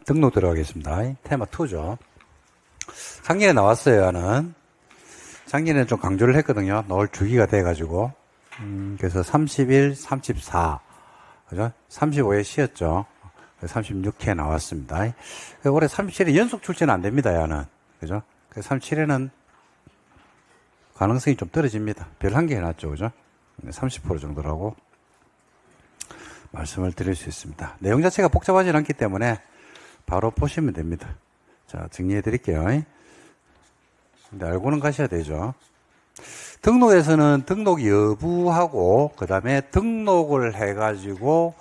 등록 들어가겠습니다. 테마 2죠. 작년에 나왔어요, 나는. 작년에 좀 강조를 했거든요. 넣을 주기가 돼가지고. 그래서 31, 34. 그죠? 35에 쉬었죠. 36회 나왔습니다. 올해 37에 연속 출제는 안 됩니다, 야는. 그죠? 37에는 가능성이 좀 떨어집니다. 별 한 개 해놨죠, 그죠? 30% 정도라고 말씀을 드릴 수 있습니다. 내용 자체가 복잡하지 않기 때문에 바로 보시면 됩니다. 자, 정리해 드릴게요. 근데 알고는 가셔야 되죠. 등록에서는 등록 여부하고, 그 다음에 등록을 해가지고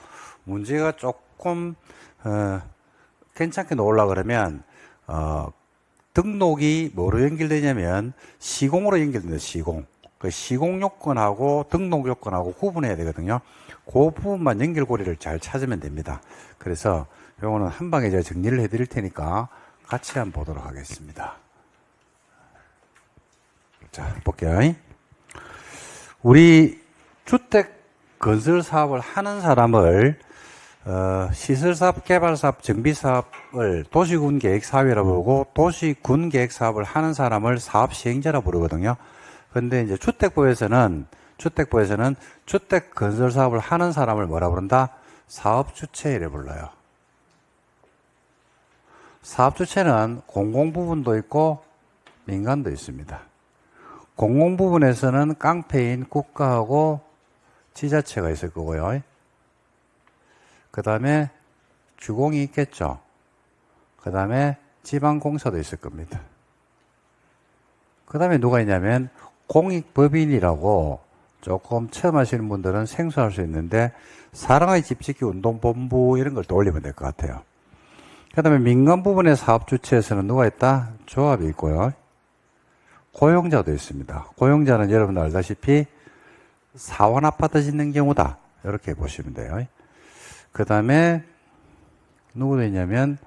문제가 조금, 괜찮게 나오려고 그러면, 등록이 뭐로 연결되냐면 시공으로 연결됩니다. 시공. 그 시공 요건하고 등록 요건하고 구분해야 되거든요. 그 부분만 연결고리를 잘 찾으면 됩니다. 그래서 요거는 한 방에 제가 정리를 해 드릴 테니까 같이 한번 보도록 하겠습니다. 자, 볼게요. 우리 주택 건설 사업을 하는 사람을 시설사업, 개발사업, 정비사업을 도시군계획사업이라고 부르고 도시군계획사업을 하는 사람을 사업시행자라고 부르거든요. 그런데 이제 주택법에서는 주택 건설 사업을 하는 사람을 뭐라 부른다? 사업주체를 불러요. 사업주체는 공공부분도 있고 민간도 있습니다. 공공부분에서는 깡패인 국가하고 지자체가 있을 거고요. 그 다음에 주공이 있겠죠. 그 다음에 지방공사도 있을 겁니다. 그 다음에 누가 있냐면 공익법인이라고 조금 처음 하시는 분들은 생소할 수 있는데 사랑의 집짓기 운동본부 이런 걸 떠올리면 될 것 같아요. 그 다음에 민간 부분의 사업주체에서는 누가 있다? 조합이 있고요. 고용자도 있습니다. 고용자는 여러분 알다시피 사원아파트 짓는 경우다. 이렇게 보시면 돼요. 그 다음에 누구도 있냐면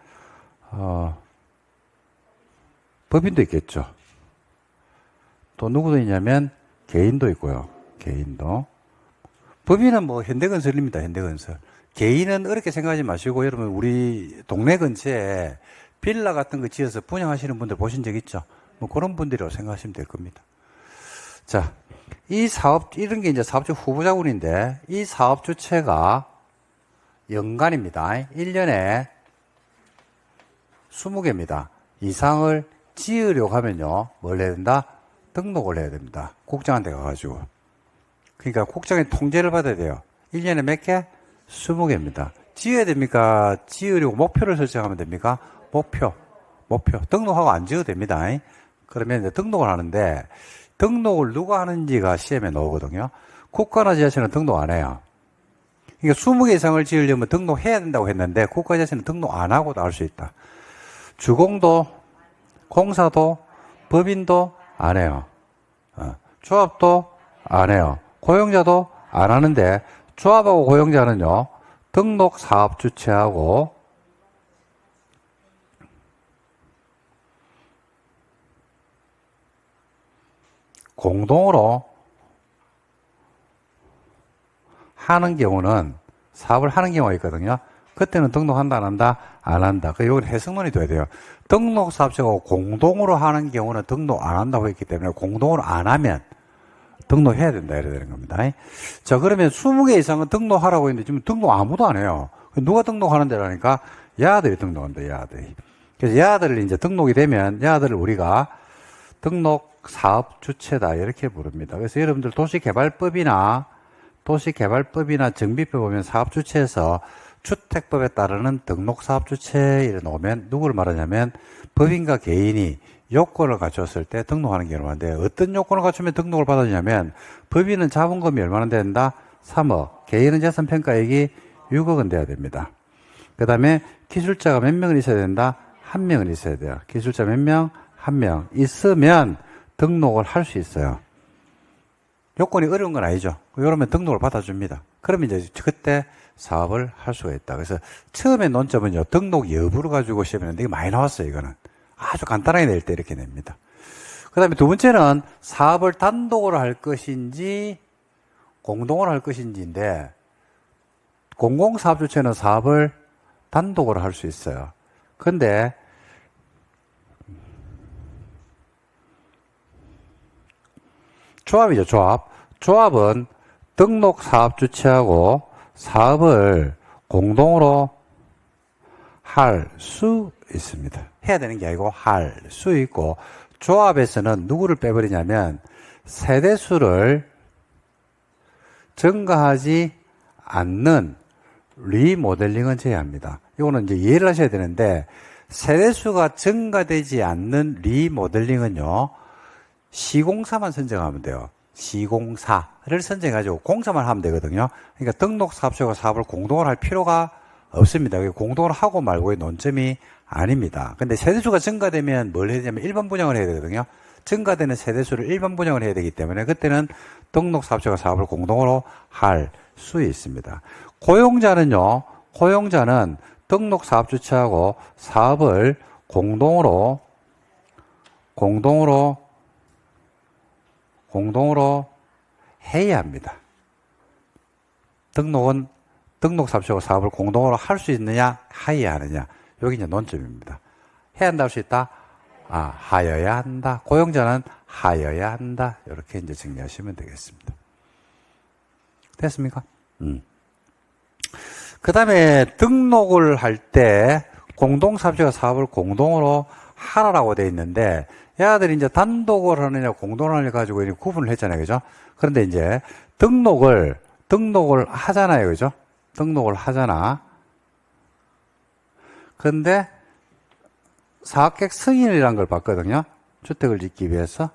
법인도 있겠죠. 또 누구도 있냐면 개인도 있고요. 개인도. 법인은 뭐 현대건설입니다. 현대건설. 개인은 어렵게 생각하지 마시고 여러분 우리 동네 근처에 빌라 같은 거 지어서 분양하시는 분들 보신 적 있죠? 뭐 그런 분들이라고 생각하시면 될 겁니다. 자, 이 사업 이런 게 이제 사업주 후보자군인데 이 사업 주체가 연간입니다. 1년에 20개입니다. 이상을 지으려고 하면요. 뭘 해야 된다? 등록을 해야 됩니다. 국장한테 가가지고. 그러니까 국장의 통제를 받아야 돼요. 1년에 몇 개? 20개입니다. 지어야 됩니까? 지으려고 목표를 설정하면 됩니까? 목표. 등록하고 안 지어도 됩니다. 그러면 이제 등록을 하는데 등록을 누가 하는지가 시험에 나오거든요. 국가나 지자체는 등록 안 해요. 그러니까 20개 이상을 지으려면 등록해야 된다고 했는데 국가 지자체는 등록 안 하고도 할 수 있다. 주공도, 공사도, 법인도 안 해요. 조합도 안 해요. 고용자도 안 하는데 조합하고 고용자는요. 등록 사업 주체하고 공동으로 하는 경우는 사업을 하는 경우가 있거든요. 그때는 등록한다 안 한다? 안 한다. 이건 해석론이 돼야 돼요. 등록 사업자가 공동으로 하는 경우는 등록 안 한다고 했기 때문에 공동으로 안 하면 등록해야 된다 이래야 되는 겁니다. 자, 그러면 20개 이상은 등록하라고 했는데 지금 등록 아무도 안 해요. 누가 등록하는 데라니까? 야들이 등록한다. 야들이. 그래서 야들을 이제 등록이 되면 야들을 우리가 등록 사업 주체다 이렇게 부릅니다. 그래서 여러분들 도시개발법이나 정비법 보면 사업 주체에서 주택법에 따르는 등록 사업 주체 이래 놓으면 누구를 말하냐면 법인과 개인이 요건을 갖췄을 때 등록하는 경우인데 어떤 요건을 갖추면 등록을 받아주냐면 법인은 자본금이 얼마나 된다? 3억. 개인은 자산평가액이 6억은 돼야 됩니다. 그 다음에 기술자가 몇 명은 있어야 된다? 1명은 있어야 돼요. 기술자 몇 명? 1명. 있으면 등록을 할 수 있어요. 요건이 어려운 건 아니죠. 그러면 등록을 받아줍니다. 그러면 이제 그때 사업을 할 수가 있다. 그래서 처음에 논점은요, 등록 여부를 가지고 시험에 냈는데 이게 많이 나왔어요, 이거는. 아주 간단하게 낼 때 이렇게 냅니다. 그 다음에 두 번째는 사업을 단독으로 할 것인지 공동으로 할 것인지인데 공공사업주체는 사업을 단독으로 할 수 있어요. 근데 조합이죠, 조합. 조합은 등록 사업 주체하고 사업을 공동으로 할 수 있습니다. 해야 되는 게 아니고 할 수 있고, 조합에서는 누구를 빼버리냐면 세대수를 증가하지 않는 리모델링은 제외합니다. 이거는 이제 이해를 하셔야 되는데, 세대수가 증가되지 않는 리모델링은요, 시공사만 선정하면 돼요. 시공사를 선정해가지고 공사만 하면 되거든요. 그러니까 등록사업주가 사업을 공동으로 할 필요가 없습니다. 공동으로 하고 말고의 논점이 아닙니다. 근데 세대수가 증가되면 뭘 해야 되냐면 일반 분양을 해야 되거든요. 증가되는 세대수를 일반 분양을 해야 되기 때문에 그때는 등록사업주가 사업을 공동으로 할 수 있습니다. 고용자는요, 고용자는 등록사업주체하고 사업을 공동으로 해야 합니다. 등록사업주하고 사업을 공동으로 할 수 있느냐, 하여야 하느냐. 여기 이제 논점입니다. 해야 한다, 할 수 있다? 하여야 한다. 고용자는 하여야 한다. 이렇게 이제 정리하시면 되겠습니다. 됐습니까? 그 다음에 등록을 할 때 공동사업주가 사업을 공동으로 하라라고 되어 있는데, 얘들이 이제 단독을 하느냐, 공동을 하느냐 가지고 구분을 했잖아요. 그죠? 그런데 이제 등록을 하잖아요. 그죠? 등록을 하잖아. 근데 사업계획 승인이라는 걸 봤거든요. 주택을 짓기 위해서.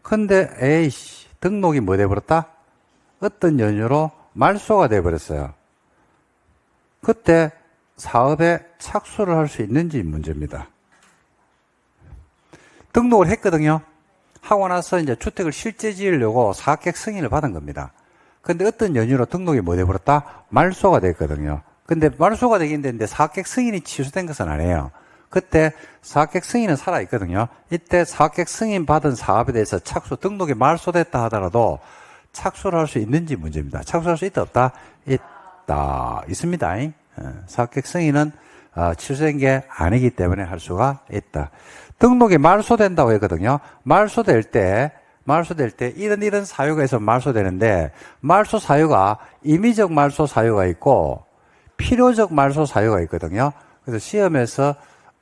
근데 에이씨, 등록이 뭐 돼버렸다? 어떤 연유로 말소가 돼버렸어요. 그때 사업에 착수를 할 수 있는지 문제입니다. 등록을 했거든요. 하고 나서 이제 주택을 실제 지으려고 사업계획 승인을 받은 겁니다. 근데 어떤 연유로 등록이 뭐 돼버렸다? 말소가 됐거든요. 근데 말소가 되긴 되는데 사업계획 승인이 취소된 것은 아니에요. 그때 사업계획 승인은 살아있거든요. 이때 사업계획 승인 받은 사업에 대해서 착수, 등록이 말소됐다 하더라도 착수를 할 수 있는지 문제입니다. 착수할 수 있다, 없다? 있다. 있습니다. 사업계획 승인은 취소된 게 아니기 때문에 할 수가 있다. 등록이 말소된다고 했거든요. 말소될 때 이런 사유가 있으면 말소되는데, 말소 사유가 임의적 말소 사유가 있고 필요적 말소 사유가 있거든요. 그래서 시험에서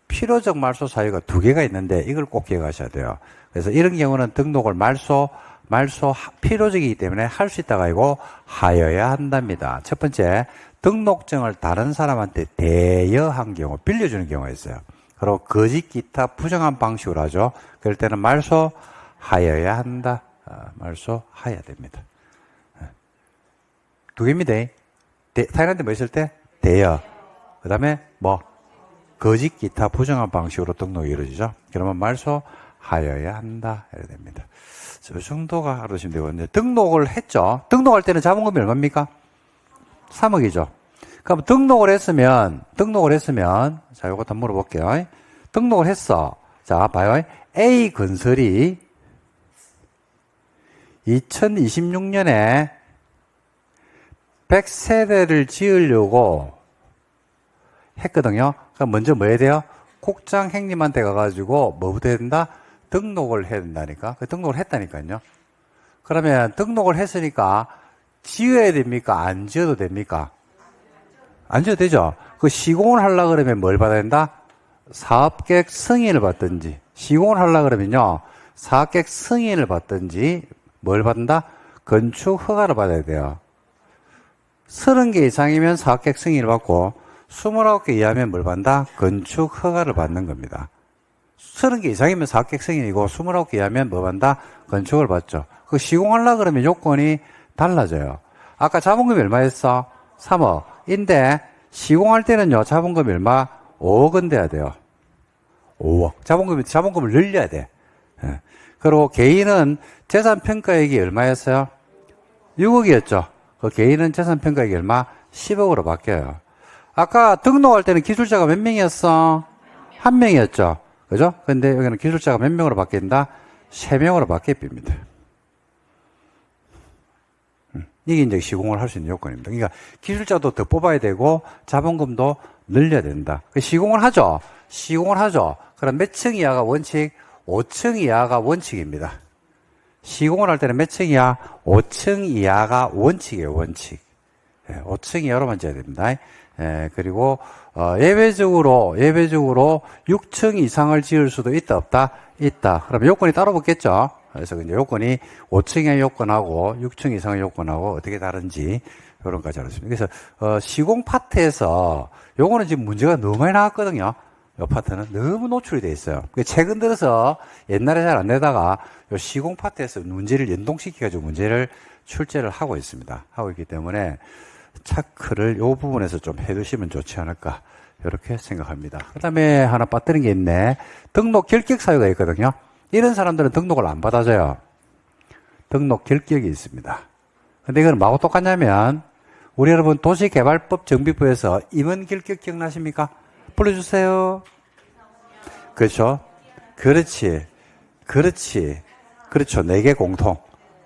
필요적 말소 사유가 2개가 있는데 이걸 꼭 기억하셔야 돼요. 그래서 이런 경우는 등록을 말소 필요적이기 때문에 할 수 있다가 아니고 하여야 한답니다. 첫 번째, 등록증을 다른 사람한테 대여한 경우, 빌려주는 경우가 있어요. 그리고 거짓 기타 부정한 방식으로 하죠. 그럴 때는 말소하여야 한다. 말소하여야 됩니다. 2개입니다. 타이란데 뭐 있을 때? 대여. 그 다음에 뭐? 거짓 기타 부정한 방식으로 등록이 이루어지죠. 그러면 말소하여야 한다. 해야 됩니다. 이 정도가 알으시면 되거든요. 등록을 했죠. 등록할 때는 자본금이 얼마입니까? 3억이죠. 그럼 등록을 했으면, 자, 요거 더 물어볼게요. 등록을 했어. 자, 봐요. A 건설이 2026년에 100세대를 지으려고 했거든요. 그럼 먼저 뭐 해야 돼요? 국장 행님한테 가가지고 뭐부터 해야 된다? 등록을 해야 된다니까. 등록을 했다니까요. 그러면 등록을 했으니까 지어야 됩니까? 안 지어도 됩니까? 안 지어도 되죠. 그 시공을 하려고 그러면 뭘 받아야 된다? 사업계획 승인을 받든지, 시공을 하려고 그러면요, 사업계획 승인을 받든지, 뭘 받는다? 건축 허가를 받아야 돼요. 30개 이상이면 사업계획 승인을 받고, 29개 이하면 뭘 받는다? 건축 허가를 받는 겁니다. 30개 이상이면 사업계획 승인이고, 29개 이하면 뭐 받는다? 건축을 받죠. 그 시공하려고 그러면 요건이 달라져요. 아까 자본금이 얼마였어? 3억인데, 시공할 때는요, 자본금이 얼마? 5억은 돼야 돼요. 5억. 자본금을 늘려야 돼. 예. 그리고 개인은 재산평가액이 얼마였어요? 6억이었죠. 그 개인은 재산평가액이 얼마? 10억으로 바뀌어요. 아까 등록할 때는 기술자가 몇 명이었어? 1명이었죠. 그죠? 근데 여기는 기술자가 몇 명으로 바뀐다? 3명으로 바뀌어집니다. 이게 이제 시공을 할 수 있는 요건입니다. 그러니까 기술자도 더 뽑아야 되고 자본금도 늘려야 된다. 시공을 하죠. 시공을 하죠. 그럼 몇 층 이하가 원칙? 5층 이하가 원칙입니다. 시공을 할 때는 몇 층 이하? 5층 이하가 원칙이에요, 원칙. 5층 이하로만 지어야 됩니다. 그리고, 예외적으로 6층 이상을 지을 수도 있다, 없다? 있다. 그럼 요건이 따로 붙겠죠? 그래서 이제 요건이 5층의 요건하고 6층 이상의 요건하고 어떻게 다른지, 이런 까지 알았습니다. 그래서, 시공 파트에서 요거는 지금 문제가 너무 많이 나왔거든요. 요 파트는 너무 노출이 돼 있어요. 최근 들어서 옛날에 잘 안 되다가 요 시공 파트에서 문제를 연동시켜가지고 문제를 출제를 하고 있습니다. 하고 있기 때문에 체크를 요 부분에서 좀 해두시면 좋지 않을까 이렇게 생각합니다. 그 다음에 하나 빠뜨린 게 있네. 등록 결격 사유가 있거든요. 이런 사람들은 등록을 안 받아줘요. 등록 결격이 있습니다. 근데 이건 뭐하고 똑같냐면 우리 여러분 도시개발법 정비부에서 임원 결격 기억나십니까? 불러주세요. 그렇죠. 그렇지. 그렇죠. 4개 공통.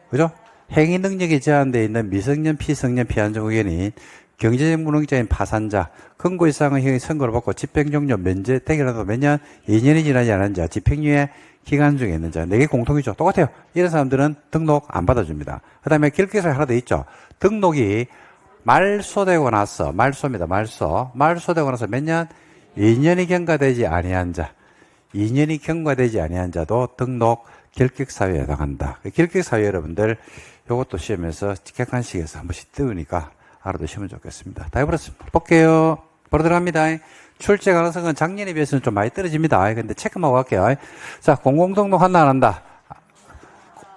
그죠? 행위 능력이 제한되어 있는 미성년, 피성년, 피안정 의견인 경제적 무능자인 파산자, 금고 이상의 형의 선고를 받고 집행종료 면제 대결하도 몇 년? 2년이 지나지 않은 자, 집행유예 기간 중에 있는 자, 4개 공통이죠. 똑같아요. 이런 사람들은 등록 안 받아줍니다. 그 다음에 결격사유 하나 더 있죠. 등록이 말소되고 나서, 말소입니다. 말소되고 나서 몇 년? 2년이 경과되지 아니한 자, 2년이 경과되지 아니한 자도 등록 결격사유에 해당한다. 결격사유 여러분들 이것도 시험에서 객관식에서 한 번씩 뜨우니까 알아두시면 좋겠습니다. 다 해버렸습니다. 볼게요. 바로 들어갑니다. 출제 가능성은 작년에 비해서는 좀 많이 떨어집니다. 근데 체크만 갈게요. 자, 공공등록 한다 안 한다?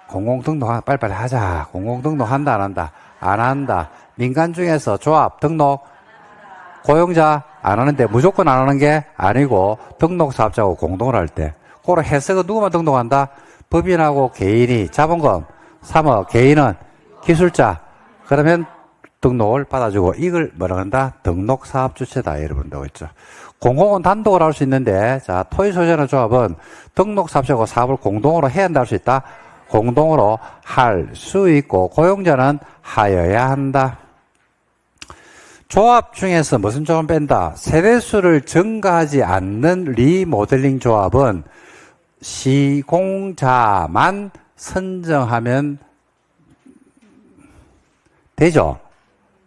공공등록 빨리빨리 하자. 공공등록 한다 안 한다? 안 한다. 민간 중에서 조합 등록 고용자 안 하는데 무조건 안 하는 게 아니고 등록사업자하고 공동을 할 때 그런 해석은 누구만 등록한다? 법인하고 개인이 자본금 3억, 개인은 기술자. 그러면 등록을 받아주고 이걸 뭐라 한다? 등록사업주체다. 여러분도 있죠. 공공은 단독으로 할 수 있는데 자 토지소유자나 조합은 등록사업자하고 사업을 공동으로 해야 한다 할 수 있다. 공동으로 할 수 있고 고용자는 하여야 한다. 조합 중에서 무슨 조합 뺀다? 세대수를 증가하지 않는 리모델링 조합은 시공자만 선정하면 되죠.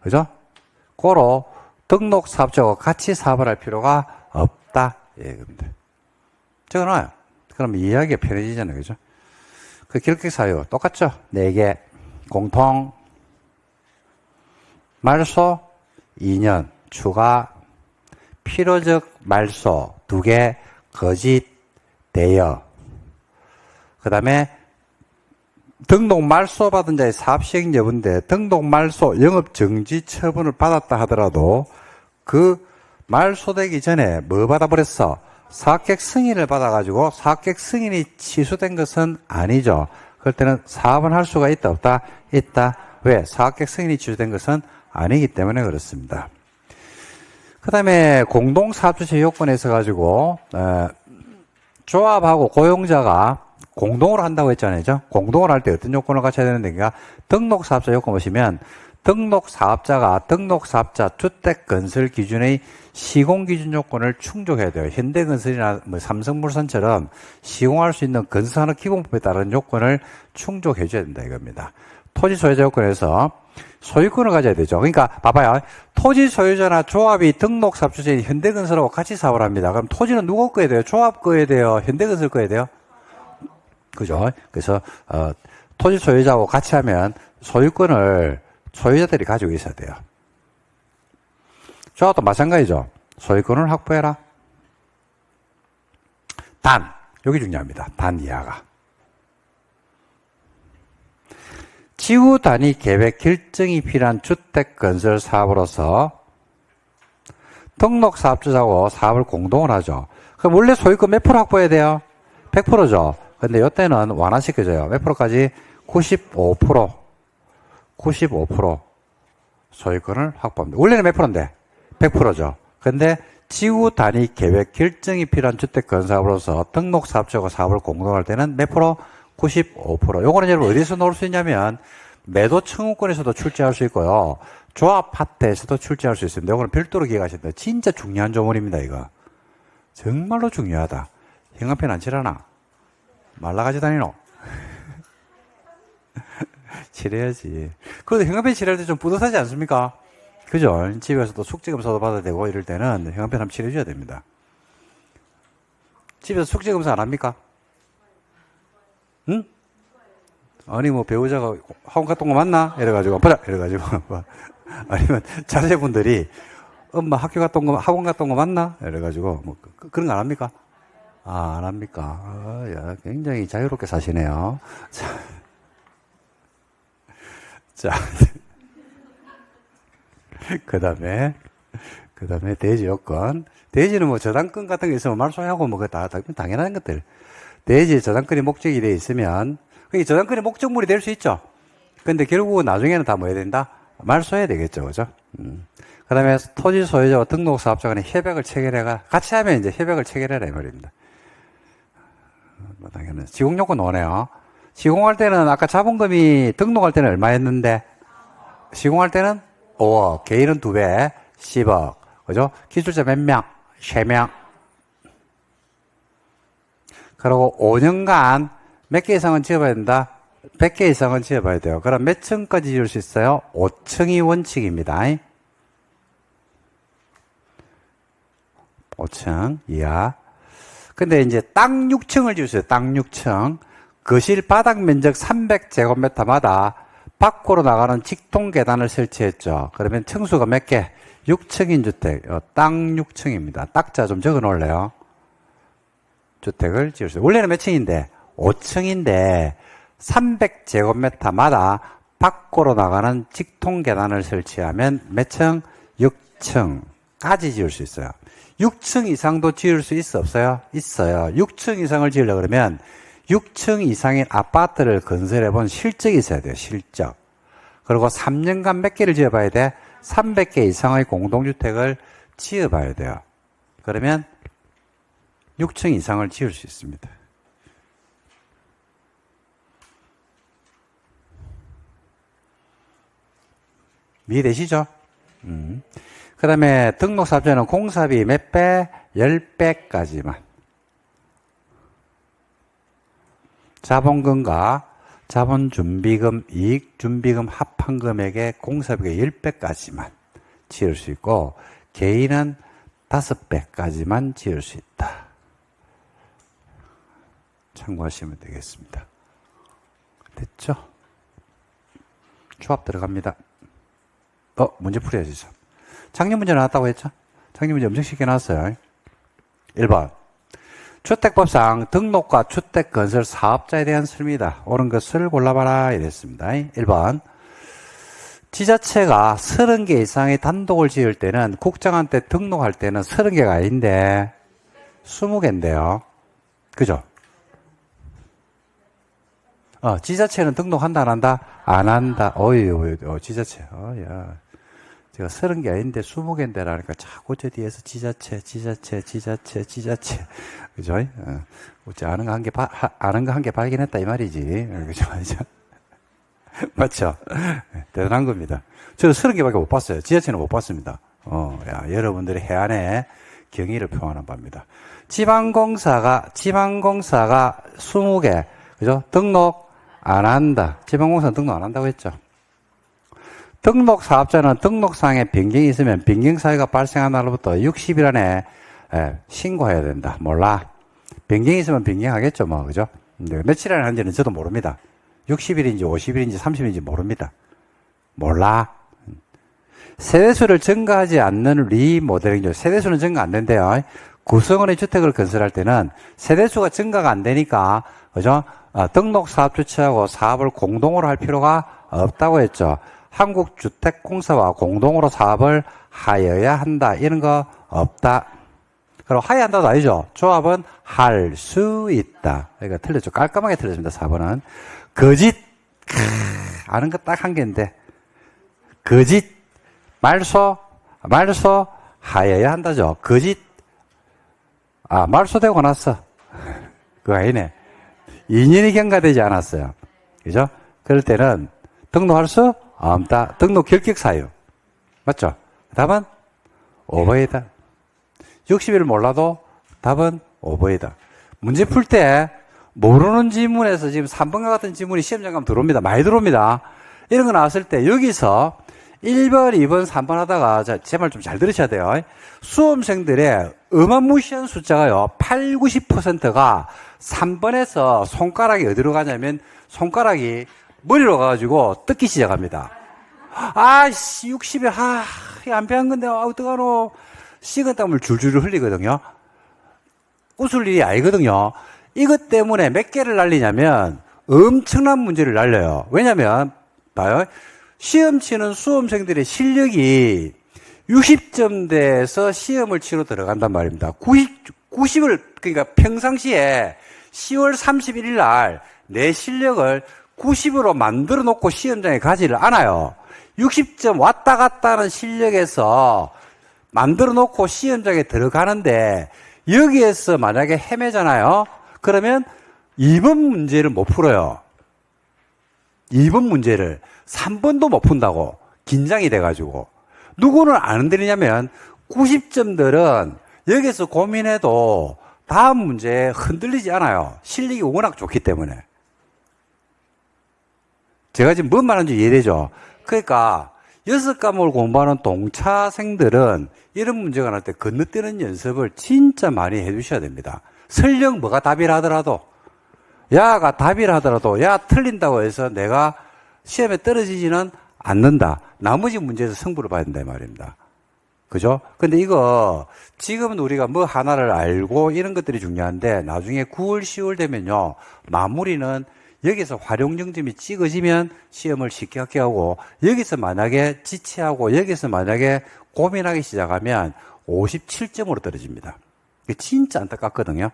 그죠? 고로 등록사업자와 같이 사업을 할 필요가 없다. 예, 근데. 적어놔요. 그럼 이해하기가 편해지잖아요. 그죠? 그 결격사유 똑같죠? 4개. 공통. 말소 2년. 추가. 필요적 말소 2개. 거짓. 대여. 그 다음에 등록 말소 받은 자의 사업시행 여부인데 등록 말소 영업정지 처분을 받았다 하더라도 그 말소되기 전에 뭐 받아버렸어? 사업계획 승인을 받아가지고 사업계획 승인이 취소된 것은 아니죠. 그럴 때는 사업은 할 수가 있다 없다? 있다. 왜? 사업계획 승인이 취소된 것은 아니기 때문에 그렇습니다. 그 다음에 공동사업주체 요건에 있어가지고 조합하고 고용자가 공동으로 한다고 했잖아요. 공동으로 할 때 어떤 요건을 갖춰야 되는데, 그러니까 등록사업자 요건 보시면 등록사업자가 등록사업자 주택건설 기준의 시공기준 요건을 충족해야 돼요. 현대건설이나 뭐 삼성물산처럼 시공할 수 있는 건설산업기본법에 따른 요건을 충족해 줘야 된다 이겁니다. 토지 소유자 요건에서 소유권을 가져야 되죠. 그러니까 봐봐요. 토지 소유자나 조합이 등록사업주체인 현대건설하고 같이 사업을 합니다. 그럼 토지는 누구 거야 돼요? 조합 거야 돼요? 현대건설 거야 돼요? 그죠? 그래서 토지 소유자하고 같이 하면 소유권을 소유자들이 가지고 있어야 돼요. 조합도 마찬가지죠. 소유권을 확보해라. 단, 여기 중요합니다. 단 이하가. 지구 단위 계획 결정이 필요한 주택 건설 사업으로서 등록 사업주자하고 사업을 공동을 하죠. 그럼 원래 소유권 몇 프로 확보해야 돼요? 100%죠. 근데 이때는 완화시켜줘요. 몇 프로까지? 95%. 95% 소유권을 확보합니다. 원래는 몇 프로인데? 100%죠. 근데 지구 단위 계획 결정이 필요한 주택 건설사업으로서 등록 사업자하고 사업을 공동할 때는 몇 프로? 95%. 요거는 여러분 어디서 놓을 수 있냐면 매도 청구권에서도 출제할 수 있고요. 조합 파트에서도 출제할 수 있습니다. 이거는 별도로 기억하셔야 돼요. 진짜 중요한 조문입니다, 이거. 정말로 중요하다. 형광펜 안 칠하나? 말라가지 다니노? 칠해야지. 그래도 형광펜 칠할 때 좀 뿌듯하지 않습니까? 그죠? 집에서도 숙제검사도 받아야 되고 이럴 때는 형광펜 한번 칠해줘야 됩니다. 집에서 숙제검사 안 합니까? 응? 아니 뭐 배우자가 학원 갔던 거 맞나? 이래가지고 보자 이래가지고 아니면 자제분들이 엄마 학교 갔던 거 학원 갔던 거 맞나? 이래가지고 뭐 그런 거 안 합니까? 아, 안 합니까? 아, 야, 굉장히 자유롭게 사시네요. 자, 그 다음에 대지 요건. 대지는 뭐 저당권 같은 게 있으면 말소하고 뭐 다 당연한 것들. 대지 저당권이 목적이 되어 있으면 그게 저당권이 목적물이 될 수 있죠. 근데 결국은 나중에는 다 뭐 해야 된다? 말소해야 되겠죠. 그죠? 그 다음에 토지 소유자와 등록사업자 간에 협약을 체결해가, 같이 하면 이제 협약을 체결해라 이 말입니다. 뭐 당연히. 시공요건 오네요. 시공할 때는 아까 자본금이 등록할 때는 얼마였는데, 시공할 때는 5억, 개인은 2배, 10억. 그죠? 기술자 몇 명? 3명. 그리고 5년간 몇 개 이상은 지어봐야 된다? 100개 이상은 지어봐야 돼요. 그럼 몇 층까지 지을 수 있어요? 5층이 원칙입니다. 5층 이하. 근데 이제 땅 6층을 지을 수 있어요. 땅 6층. 거실 바닥 면적 300제곱미터마다 밖으로 나가는 직통 계단을 설치했죠. 그러면 층수가 몇 개? 6층인 주택. 땅 6층입니다. 딱자 좀 적어 놓을래요. 주택을 지을 수 있어요. 원래는 몇 층인데? 5층인데 300제곱미터마다 밖으로 나가는 직통 계단을 설치하면 몇 층? 6층까지 지을 수 있어요. 6층 이상도 지을 수 있어 없어요? 있어요. 6층 이상을 지으려고 그러면 6층 이상인 아파트를 건설해 본 실적이 있어야 돼요. 실적. 그리고 3년간 몇 개를 지어봐야 돼? 300개 이상의 공동주택을 지어봐야 돼요. 그러면 6층 이상을 지을 수 있습니다. 이해되시죠? 그 다음에 등록사업자는 공사비 몇 배? 10배까지만. 자본금과 자본준비금, 이익준비금 합한 금액의 공사비가 10배까지만 지을 수 있고, 개인은 5배까지만 지을 수 있다. 참고하시면 되겠습니다. 됐죠? 조합 들어갑니다. 문제 풀어야지. 작년 문제 나왔다고 했죠? 작년 문제 엄청 쉽게 나왔어요. 1번. 주택법상 등록과 주택건설 사업자에 대한 설명이다. 옳은 것을 골라봐라. 이랬습니다. 1번. 지자체가 30개 이상의 단독을 지을 때는 국장한테 등록할 때는 30개가 아닌데 20개인데요. 그죠? 지자체는 등록한다, 안 한다? 안 한다. 지자체. 야. 제가 30개 아닌데 20개인데라니까 자꾸 저 뒤에서 지자체. 그죠? 어째 아는 거 한 개 발견했다, 이 말이지. 그죠? 맞죠? 대단한 겁니다. 저는 30개밖에 못 봤어요. 지자체는 못 봤습니다. 여러분들의 해안의 경의를 표하는 바입니다. 지방공사가 20개. 그죠? 등록 안 한다. 지방공사는 등록 안 한다고 했죠. 등록사업자는 등록상에 변경이 있으면 변경사유가 발생한 날로부터 60일 안에 신고해야 된다. 몰라. 변경이 있으면 변경하겠죠, 뭐. 그죠? 근데 며칠 안에 하는지는 저도 모릅니다. 60일인지 50일인지 30일인지 모릅니다. 몰라. 세대수를 증가하지 않는 리모델링. 세대수는 증가 안 된대요. 구성원의 주택을 건설할 때는 세대수가 증가가 안 되니까, 그죠? 등록사업 주체하고 사업을 공동으로 할 필요가 없다고 했죠. 한국주택공사와 공동으로 사업을 하여야 한다. 이런 거 없다. 그리고 하여야 한다도 아니죠. 조합은 할 수 있다. 그러니까 틀렸죠. 깔끔하게 틀렸습니다. 4번은. 거짓. 아는 거 딱 한 개인데. 거짓. 말소. 하여야 한다죠. 거짓. 말소되고 났어. 그거 아니네. 2년이 경과되지 않았어요. 그죠? 그럴 때는 등록할 수 없다. 등록 결격 사유. 맞죠? 답은 5번이다. 60일 몰라도 답은 5번이다. 문제 풀 때 모르는 지문에서 지금 3번과 같은 지문이 시험장 가면 들어옵니다. 많이 들어옵니다. 이런 거 나왔을 때 여기서 1번, 2번, 3번 하다가 제 말 좀 잘 들으셔야 돼요. 수험생들의 어마무시한 숫자가요. 8, 90%가 3번에서 손가락이 어디로 가냐면 손가락이 머리로 가가지고 뜯기 시작합니다. 아씨 60일 안 배운 건데 어떡하노. 식은땀을 줄줄 흘리거든요. 웃을 일이 아니거든요. 이것 때문에 몇 개를 날리냐면 엄청난 문제를 날려요. 왜냐면 봐요. 시험 치는 수험생들의 실력이 60점대에서 시험을 치러 들어간단 말입니다. 90을 그러니까 평상시에 10월 31일 날 내 실력을 90으로 만들어 놓고 시험장에 가지를 않아요. 60점 왔다 갔다 하는 실력에서 만들어 놓고 시험장에 들어가는데 여기에서 만약에 헤매잖아요. 그러면 2번 문제를 못 풀어요. 2번 문제를 3번도 못 푼다고 긴장이 돼가지고. 누구는 안 흔들리냐면 90점들은 여기서 고민해도 다음 문제에 흔들리지 않아요. 실력이 워낙 좋기 때문에. 제가 지금 뭔 말하는지 이해되죠? 그러니까 6과목을 공부하는 동차생들은 이런 문제가 날 때 건너뛰는 연습을 진짜 많이 해주셔야 됩니다. 설령 뭐가 답이라 하더라도 야가 답이라 하더라도 야 틀린다고 해서 내가 시험에 떨어지지는 않는다. 나머지 문제에서 승부를 봐야 된다 이 말입니다. 그죠? 근데 이거 지금은 우리가 뭐 하나를 알고 이런 것들이 중요한데 나중에 9월 10월 되면요 마무리는 여기서 활용정점이 찍어지면 시험을 쉽게 합격하고 여기서 만약에 지체하고 여기서 만약에 고민하기 시작하면 57점으로 떨어집니다. 이게 진짜 안타깝거든요.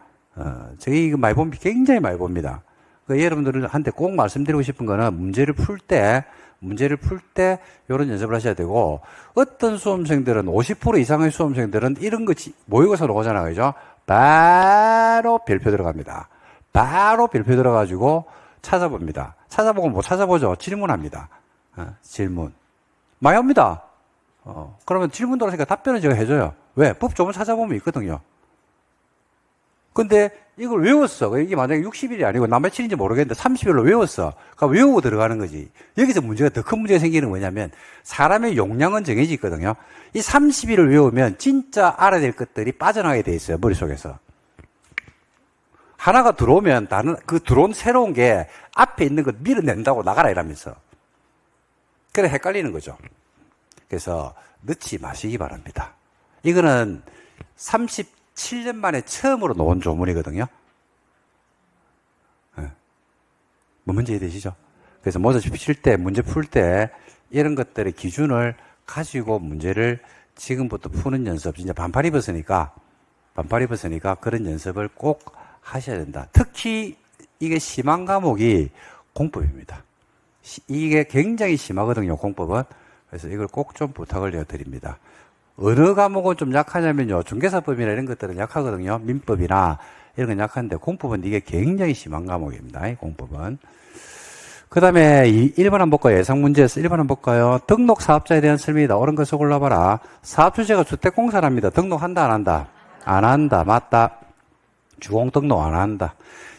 저희 이거 많이 봅니다. 굉장히 많이 봅니다. 여러분들한테 꼭 말씀드리고 싶은 거는 문제를 풀 때 이런 연습을 하셔야 되고 어떤 수험생들은 50% 이상의 수험생들은 이런 거 모의고사로 오잖아요. 그죠? 바로 별표 들어갑니다. 바로 별표 들어가지고 찾아봅니다. 찾아보고 못 찾아보죠. 질문합니다. 질문. 많이 합니다. 그러면 질문 들어오니까 답변은 제가 해줘요. 왜? 법 조문 찾아보면 있거든요. 근데 이걸 외웠어. 이게 만약에 60일이 아니고 며칠인지 모르겠는데 30일로 외웠어. 그러니까 외우고 들어가는 거지. 여기서 문제가 더 큰 문제가 생기는 뭐냐면 사람의 용량은 정해져 있거든요. 이 30일을 외우면 진짜 알아야 될 것들이 빠져나가게 돼 있어요. 머릿속에서. 하나가 들어오면 다른 그 들어온 새로운 게 앞에 있는 걸 밀어낸다고 나가라 이러면서. 그래 헷갈리는 거죠. 그래서 넣지 마시기 바랍니다. 이거는 37년 만에 처음으로 나온 조문이거든요. 뭐 문제 이해되시죠? 그래서 모의고사 칠 때, 문제 풀 때 이런 것들의 기준을 가지고 문제를 지금부터 푸는 연습, 진짜 반팔 입었으니까 그런 연습을 꼭 하셔야 된다. 특히 이게 심한 과목이 공법입니다. 이게 굉장히 심하거든요, 공법은. 그래서 이걸 꼭 좀 부탁을 드립니다. 어느 과목은 좀 약하냐면요, 중개사법이나 이런 것들은 약하거든요. 민법이나 이런 건 약한데 공법은 이게 굉장히 심한 과목입니다. 공법은. 그 다음에 1번 한번 볼까요? 예상문제에서 1번 한번 볼까요? 등록 사업자에 대한 설명이다. 옳은 것을 골라봐라. 사업주체가 주택공사랍니다. 등록한다, 안 한다? 안 한다. 맞다. 주공 등록 안 한다.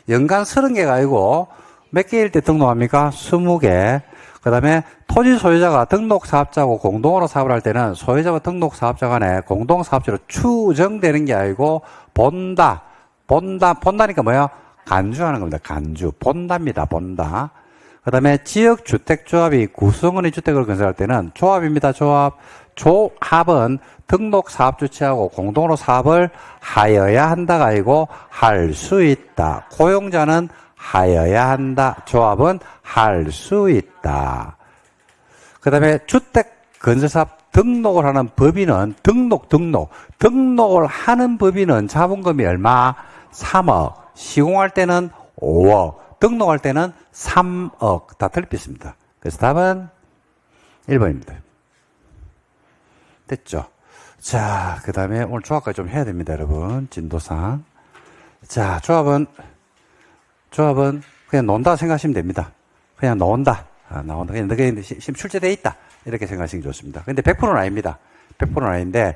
연간 30개가 아니고 몇 개일 때 등록합니까? 20개. 그 다음에 토지 소유자가 등록 사업자고 공동으로 사업을 할 때는 소유자와 등록 사업자 간에 공동 사업자로 추정되는 게 아니고 본다니까 뭐야? 간주하는 겁니다. 간주. 본답니다. 본다. 그 다음에 지역주택조합이 구성원의 주택을 건설할 때는 조합입니다. 조합은 등록 사업 주체하고 공동으로 사업을 하여야 한다가 아니고 할 수 있다. 고용자는 하여야 한다. 조합은 할 수 있다. 그 다음에 주택건설사업 등록을 하는 법인은 등록을 하는 법인은 자본금이 얼마? 3억. 시공할 때는 5억. 등록할 때는 3억. 다 틀렸습니다. 그래서 답은 1번입니다. 됐죠? 자, 그 다음에 오늘 조합까지 좀 해야 됩니다, 여러분. 진도상. 자, 조합은 그냥 논다 생각하시면 됩니다. 그냥 논다. 나온다. 그냥 너게 지금 출제되어 있다. 이렇게 생각하시는 게 좋습니다. 근데 100%는 아닙니다. 100%는 아닌데,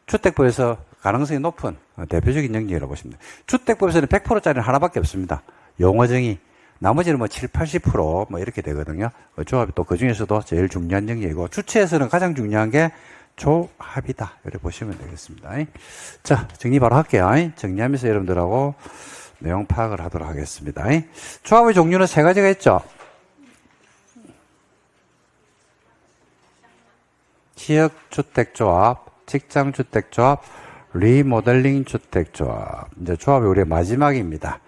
주택법에서 가능성이 높은 대표적인 영역이라고 보십니다. 주택법에서는 100%짜리는 하나밖에 없습니다. 용어정의. 나머지는 뭐 7, 80% 이렇게 되거든요. 조합이 또 그 중에서도 제일 중요한 영역이고, 주체에서는 가장 중요한 게 조합이다. 이렇게 보시면 되겠습니다. 자, 정리 바로 할게요. 정리하면서 여러분들하고 내용 파악을 하도록 하겠습니다. 조합의 종류는 세 가지가 있죠. 지역주택조합, 직장주택조합, 리모델링 주택조합. 이제 조합이 우리의 마지막입니다.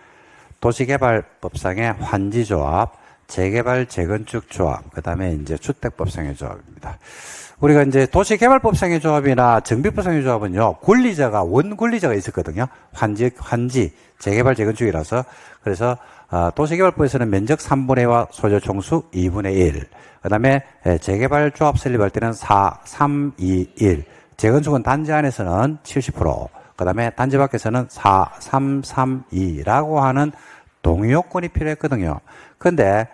도시개발법상의 환지조합, 재개발 재건축 조합, 그 다음에 이제 주택법상의 조합입니다. 우리가 이제 도시개발법상의 조합이나 정비법상의 조합은요, 권리자가, 원권리자가 있었거든요. 환지, 재개발 재건축이라서. 그래서, 도시개발법에서는 면적 3분의 1와 소유 총수 2분의 1. 그 다음에 재개발 조합 설립할 때는 3, 2, 1. 재건축은 단지 안에서는 70%. 그 다음에 단지 밖에서는 4, 3, 3, 2라고 하는 동의요건이 필요했거든요. 근데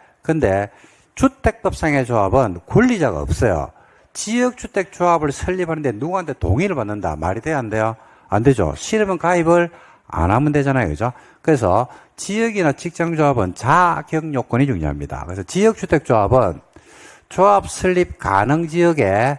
주택법상의 조합은 권리자가 없어요. 지역주택조합을 설립하는데 누구한테 동의를 받는다. 말이 돼요? 안 돼요? 안 되죠. 싫으면 가입을 안 하면 되잖아요. 그죠? 그래서 지역이나 직장조합은 자격요건이 중요합니다. 그래서 지역주택조합은 조합 설립 가능 지역에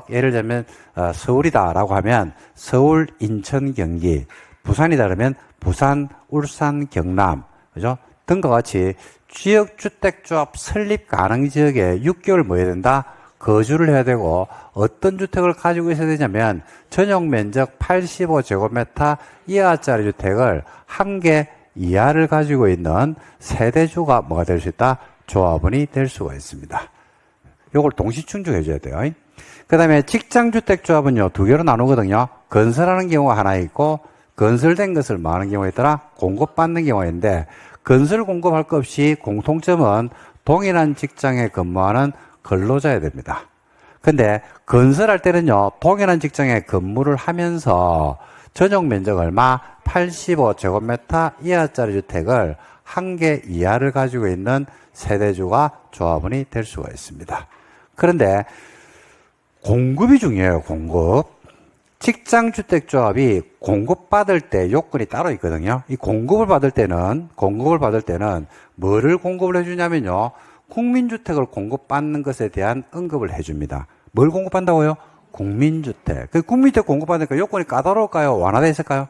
예를 들면 서울이다라고 하면 서울, 인천, 경기, 부산이다 그러면 부산, 울산, 경남, 그죠? 등과 같이 지역주택조합 설립 가능 지역에 6개월 뭐 해야 된다? 거주를 해야 되고, 어떤 주택을 가지고 있어야 되냐면 전용 면적 85제곱미터 이하짜리 주택을 1개 이하를 가지고 있는 세대주가 뭐가 될 수 있다? 조합원이 될 수가 있습니다. 요걸 동시 충족해 줘야 돼요. 그 다음에 직장주택조합은요, 2개로 나누거든요. 건설하는 경우가 하나 있고, 건설된 것을 뭐 하는 경우가 있더라? 공급받는 경우가 있는데, 건설 공급할 것 없이 공통점은 동일한 직장에 근무하는 근로자야 됩니다. 근데 건설할 때는요, 동일한 직장에 근무를 하면서 전용 면적 얼마? 85제곱미터 이하짜리 주택을 1개 이하를 가지고 있는 세대주가 조합원이 될 수가 있습니다. 그런데 공급이 중요해요. 공급. 직장주택조합이 공급받을 때 요건이 따로 있거든요. 이 공급을 받을 때는 뭐를 공급을 해주냐면요, 국민주택을 공급받는 것에 대한 언급을 해줍니다. 뭘 공급한다고요? 국민주택. 그 국민주택 공급받으니까 요건이 까다로울까요? 완화되어 있을까요?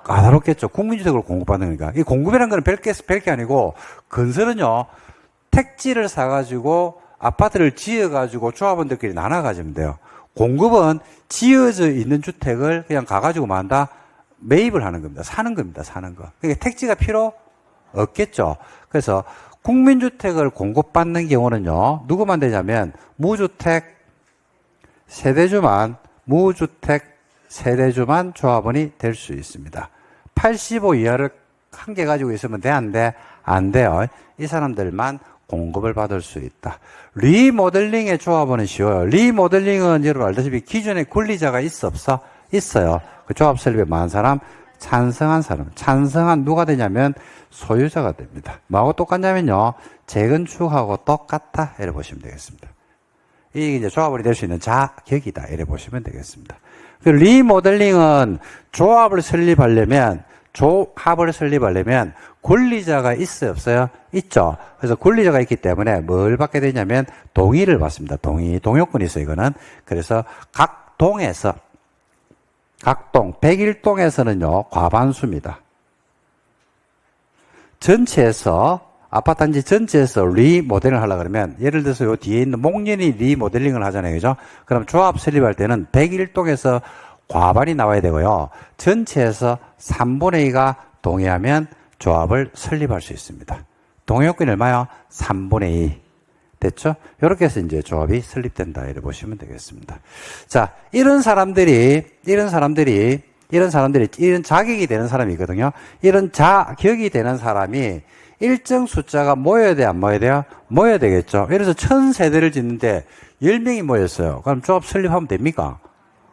까다롭겠죠. 국민주택을 공급받는 거니까. 이 공급이라는 건 별게 아니고, 건설은요, 택지를 사가지고 아파트를 지어가지고 조합원들끼리 나눠 가지면 돼요. 공급은 지어져 있는 주택을 그냥 가가지고 뭐 한다? 매입을 하는 겁니다. 사는 겁니다. 사는 거. 그러니까 택지가 필요 없겠죠. 그래서 국민주택을 공급받는 경우는요, 누구만 되냐면 무주택 세대주만 조합원이 될 수 있습니다. 85 이하를 1개 가지고 있으면 돼? 안 돼? 안 돼요. 이 사람들만 공급을 받을 수 있다. 리모델링의 조합원은 쉬워요. 리모델링은 여러분 알다시피 기존에 권리자가 있어 없어? 있어요. 그 조합 설립에 많은 사람, 찬성한 누가 되냐면 소유자가 됩니다. 뭐하고 똑같냐면요, 재건축하고 똑같다. 이래 보시면 되겠습니다. 이게 이제 조합원이 될 수 있는 자격이다. 이래 보시면 되겠습니다. 그 리모델링은 조합을 설립하려면 권리자가 있어요, 없어요? 있죠. 그래서 권리자가 있기 때문에 뭘 받게 되냐면 동의를 받습니다. 동의요건이 있어요, 이거는. 그래서 각 동, 101동에서는요, 과반수입니다. 아파트 단지 전체에서 리모델링을 하려고 그러면, 예를 들어서 요 뒤에 있는 목련이 리모델링을 하잖아요, 그죠? 그럼 조합 설립할 때는 101동에서 과반이 나와야 되고요. 전체에서 3분의 2가 동의하면 조합을 설립할 수 있습니다. 동의요건이 얼마요? 3분의 2. 됐죠? 이렇게 해서 이제 조합이 설립된다. 이렇게 보시면 되겠습니다. 자, 이런 자격이 되는 사람이 있거든요. 이런 자격이 되는 사람이 일정 숫자가 모여야 돼, 안 모여야 돼요? 모여야 되겠죠. 예를 들어서 1000세대를 짓는데 10명이 모였어요. 그럼 조합 설립하면 됩니까?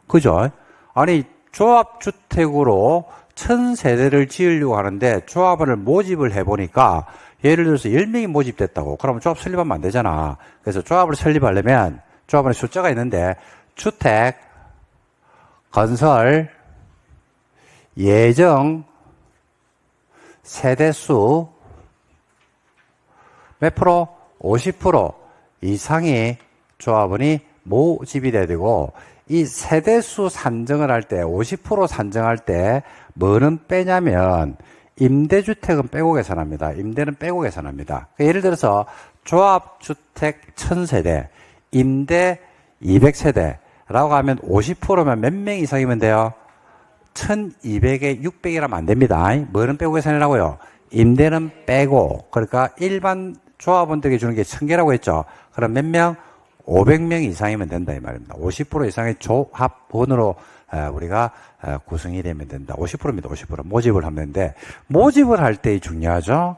그죠? 아니, 조합주택으로 1000세대를 지으려고 하는데 조합원을 모집을 해보니까 예를 들어서 10명이 모집됐다고. 그러면 조합 설립하면 안 되잖아. 그래서 조합을 설립하려면 조합 안에 숫자가 있는데 주택, 건설, 예정, 세대수 몇 프로? 50% 이상이 조합원이 모집이 돼야 되고, 이 세대수 산정을 할 때, 50% 산정할 때 뭐는 빼냐면 임대주택은 빼고 계산합니다. 임대는 빼고 계산합니다. 예를 들어서 조합주택 1000세대, 임대 200세대라고 하면 50%면 몇 명 이상이면 돼요? 1200에 600이라면 안 됩니다. 뭐는 빼고 계산이라고요? 임대는 빼고. 그러니까 일반 조합원들에게 주는 게 1000개라고 했죠. 그럼 몇 명? 500명 이상이면 된다 이 말입니다. 50% 이상의 조합원으로 우리가 구성이 되면 된다. 50%입니다. 50%. 모집을 하면 되는데, 모집을 할 때 중요하죠?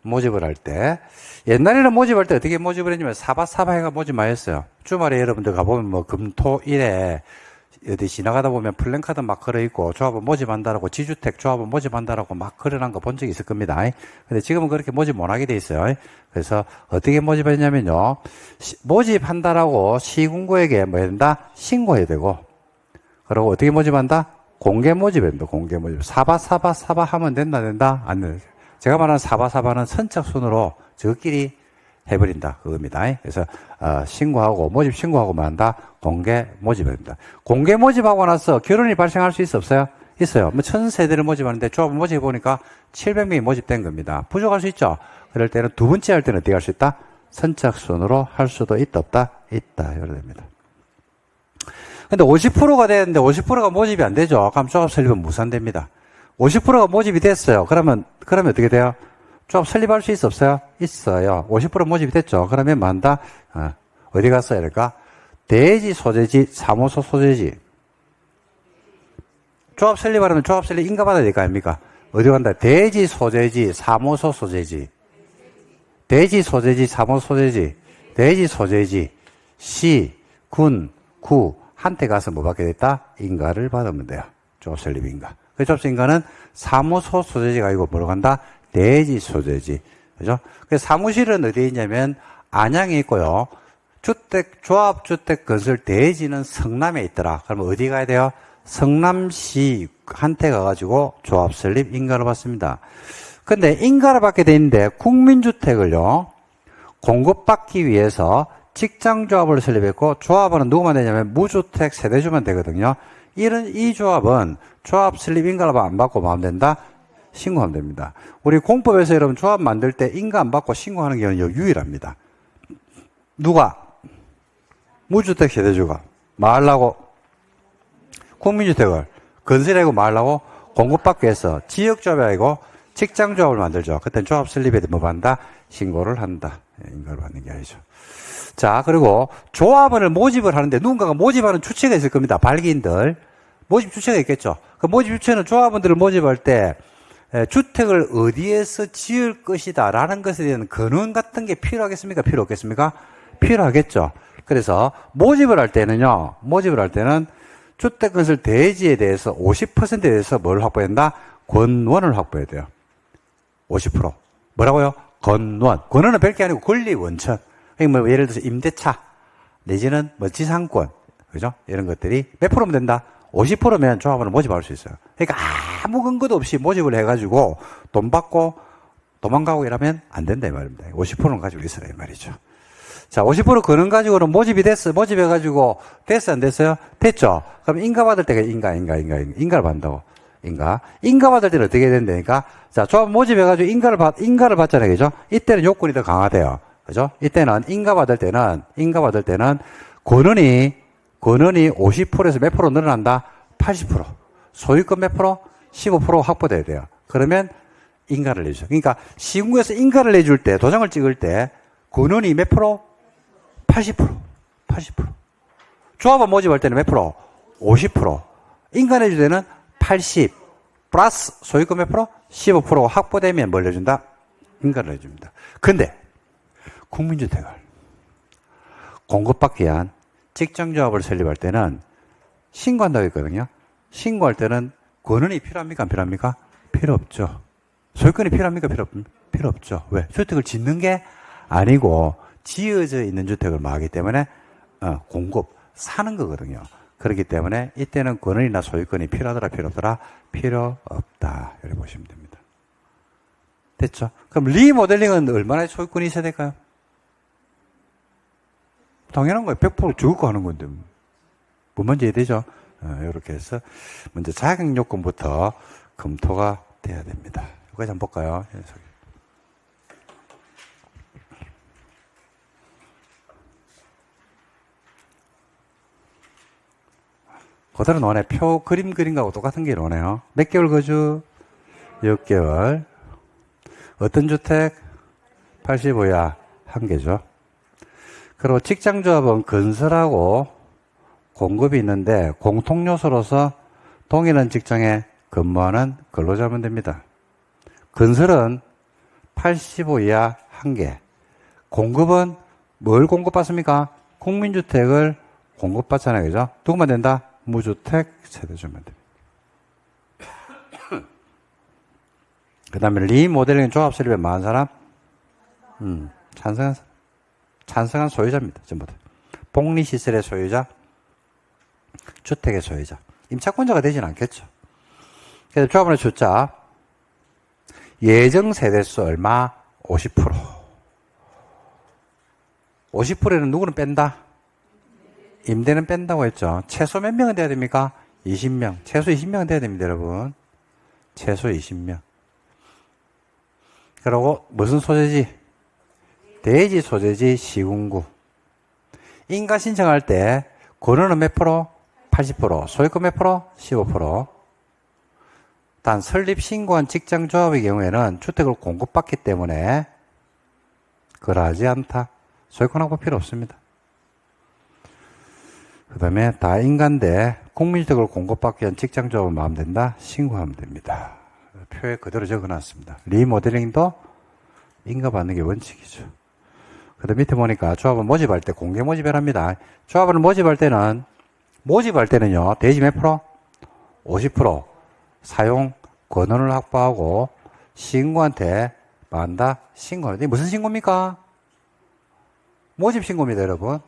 모집을 할 때. 옛날에는 모집할 때 어떻게 모집을 했냐면 사바사바 해가 모집 많이 했어요. 주말에 여러분들 가보면 뭐 금토일에 어디 지나가다 보면 플랜카드 막 걸어있고 조합원 모집한다라고, 지주택 조합원 모집한다라고 막 걸어놓은 거 본 적이 있을 겁니다. 근데 지금은 그렇게 모집 못하게 돼 있어요. 그래서 어떻게 모집했냐면요, 모집한다라고 시군구에게 뭐 해야 된다? 신고해야 되고, 그리고 어떻게 모집한다? 공개 모집입니다. 공개 모집. 사바 하면 된다? 안 된다? 제가 말하는 사바는 선착순으로 저끼리 해버린다 그겁니다. 그래서 신고하고, 모집 신고하고 뭐 한다? 공개 모집입니다. 공개 모집하고 나서 결혼이 발생할 수 있어 없어요? 있어요. 뭐 1000세대를 모집하는데 조합 모집해보니까 700명이 모집된 겁니다. 부족할 수 있죠. 그럴 때는 두 번째 할 때는 어떻게 할 수 있다? 선착순으로 할 수도 있다 없다? 있다. 이렇게 됩니다. 근데 50%가 되는데 50%가 모집이 안 되죠. 그럼 조합 설립은 무산됩니다. 50%가 모집이 됐어요. 그러면 어떻게 돼요? 조합 설립할 수 있어 없어요? 있어요. 50% 모집이 됐죠. 그러면 뭐 한다? 어디 갔어야 될까? 대지 소재지, 사무소 소재지. 조합 설립하려면 조합 설립 인가받아야 될 거 아닙니까? 어디 간다? 대지 소재지, 사무소 소재지. 대지 소재지, 사무소 소재지. 대지 소재지, 시, 군, 구, 한테 가서 뭐 받게 됐다? 인가를 받으면 돼요. 조합 설립 인가. 그 조합 설립 인가는 사무소 소재지가 아니고 뭐로 간다? 대지 소재지. 그죠? 그래서 사무실은 어디에 있냐면 안양에 있고요. 조합주택 건설 대지는 성남에 있더라. 그러면 어디 가야 돼요? 성남시 한테 가가지고 조합 설립 인가를 받습니다. 근데 인가를 받게 돼 있는데 국민주택을요, 공급받기 위해서 직장조합을 설립했고, 조합원은 누구만 되냐면 무주택 세대주만 되거든요. 이 조합은 조합 설립 인가를 안 받고 뭐 하면 된다? 신고하면 됩니다. 우리 공법에서 여러분 조합 만들 때 인가 안 받고 신고하는 경우는 유일합니다. 누가? 무주택 세대주가 뭐 하려고? 국민주택을 건설하고 뭐 하려고? 공급받기 위해서 지역조합이 아니고 직장조합을 만들죠. 그때는 조합 설립에 뭐 한다? 신고를 한다. 인가를 받는 게 아니죠. 자, 그리고 조합원을 모집을 하는데 누군가가 모집하는 주체가 있을 겁니다. 발기인들. 모집 주체가 있겠죠. 그 모집 주체는 조합원들을 모집할 때 주택을 어디에서 지을 것이다 라는 것에 대한 근원 같은 게 필요하겠습니까? 필요 없겠습니까? 필요하겠죠. 그래서 모집을 할 때는 주택건설 대지에 대해서 50%에 대해서 뭘 확보해야 된다? 권원을 확보해야 돼요. 50%. 뭐라고요? 권원. 권원은 별게 아니고 권리 원천. 뭐 예를 들어서 임대차 내지는 뭐 지상권, 그죠? 이런 것들이 몇 프로면 된다? 50%면 조합원을 모집할 수 있어요. 그러니까 아무 근거도 없이 모집을 해가지고 돈 받고 도망가고 이러면 안 된다 이 말입니다. 50%는 가지고 있어라 이 말이죠. 자, 50% 근원 가지고는 모집이 됐어. 모집해가지고 됐어 안 됐어요? 됐죠. 그럼 인가 받을 때가 인가를 받는다고. 인가 받을 때는 어떻게 된다니까? 자, 조합 모집해가지고 인가를 받잖아요, 그죠? 이때는 요건이 더 강화돼요. 그죠? 이때는 인가 받을 때는 권원이 50%에서 몇 프로 늘어난다? 80%. 소유권 몇 프로? 15% 확보돼야 돼요. 그러면 인가를 내주죠. 그러니까 시군구에서 인가를 내줄 때, 도장을 찍을 때 권원이 몇 프로? 80%. 조합원 모집할 때는 몇 프로? 50%. 인가 내줄 때는 80. 플러스 소유권 몇 프로? 15% 확보되면 뭘 내준다? 인가를 내줍니다. 근데 국민주택을 공급받기 위한 직장조합을 설립할 때는 신고한다고 했거든요. 신고할 때는 권원이 필요합니까? 안 필요합니까? 필요 없죠. 소유권이 필요합니까? 필요 없습니까? 필요 없죠. 왜? 주택을 짓는 게 아니고 지어져 있는 주택을 말하기 때문에 공급, 사는 거거든요. 그렇기 때문에 이때는 권한이나 소유권이 필요하더라, 필요 없더라? 필요 없다. 이렇게 보시면 됩니다. 됐죠? 그럼 리모델링은 얼마나 소유권이 있어야 될까요? 당연한 거예요. 100% 죽을 거 하는 건데. 뭐 먼저 해야 되죠? 이렇게 해서 먼저 자격 요건부터 검토가 돼야 됩니다. 여기까지 한번 볼까요? 그대로 나오네. 표 그림 그린 거하고 똑같은 게 나오네요. 몇 개월 거주? 6개월. 어떤 주택? 85야. 한 개죠. 그리고 직장조합은 건설하고 공급이 있는데 공통요소로서 동일한 직장에 근무하는 근로자면 됩니다. 건설은 85 이하 한 개. 공급은 뭘 공급받습니까? 국민주택을 공급받잖아요. 그죠? 누구만 된다? 무주택 세대주면 됩니다. 그 다음에 리모델링 조합 설립에 많은 사람? 찬성한 소유자입니다. 전부 다. 복리시설의 소유자, 주택의 소유자. 임차권자가 되지는 않겠죠. 그래서 조합원의 숫자, 예정 세대수 얼마? 50%. 50%는 누구는 뺀다? 임대는 뺀다고 했죠. 최소 몇 명은 돼야 됩니까? 20명. 최소 20명은 돼야 됩니다, 여러분. 최소 20명. 그리고 무슨 소재지? 대지 소재지 시군구. 인가 신청할 때 권한은 몇 프로? 80%. 소유권 몇 프로? 15%. 단 설립 신고한 직장조합의 경우에는 주택을 공급받기 때문에 그러하지 않다. 소유권 확보 필요 없습니다. 그 다음에 다 인간대 국민주택을 공급받기 위한 직장조합은 마음 된다. 신고하면 됩니다. 표에 그대로 적어놨습니다. 리모델링도 인가받는 게 원칙이죠. 그 다음 밑에 보니까 조합원 모집할 때 공개 모집을 합니다. 조합원을 모집할 때는요, 대지 몇 프로? 50% 사용 권한을 확보하고 신고한테 만다 신고하는데 무슨 신고입니까? 모집 신고입니다, 여러분.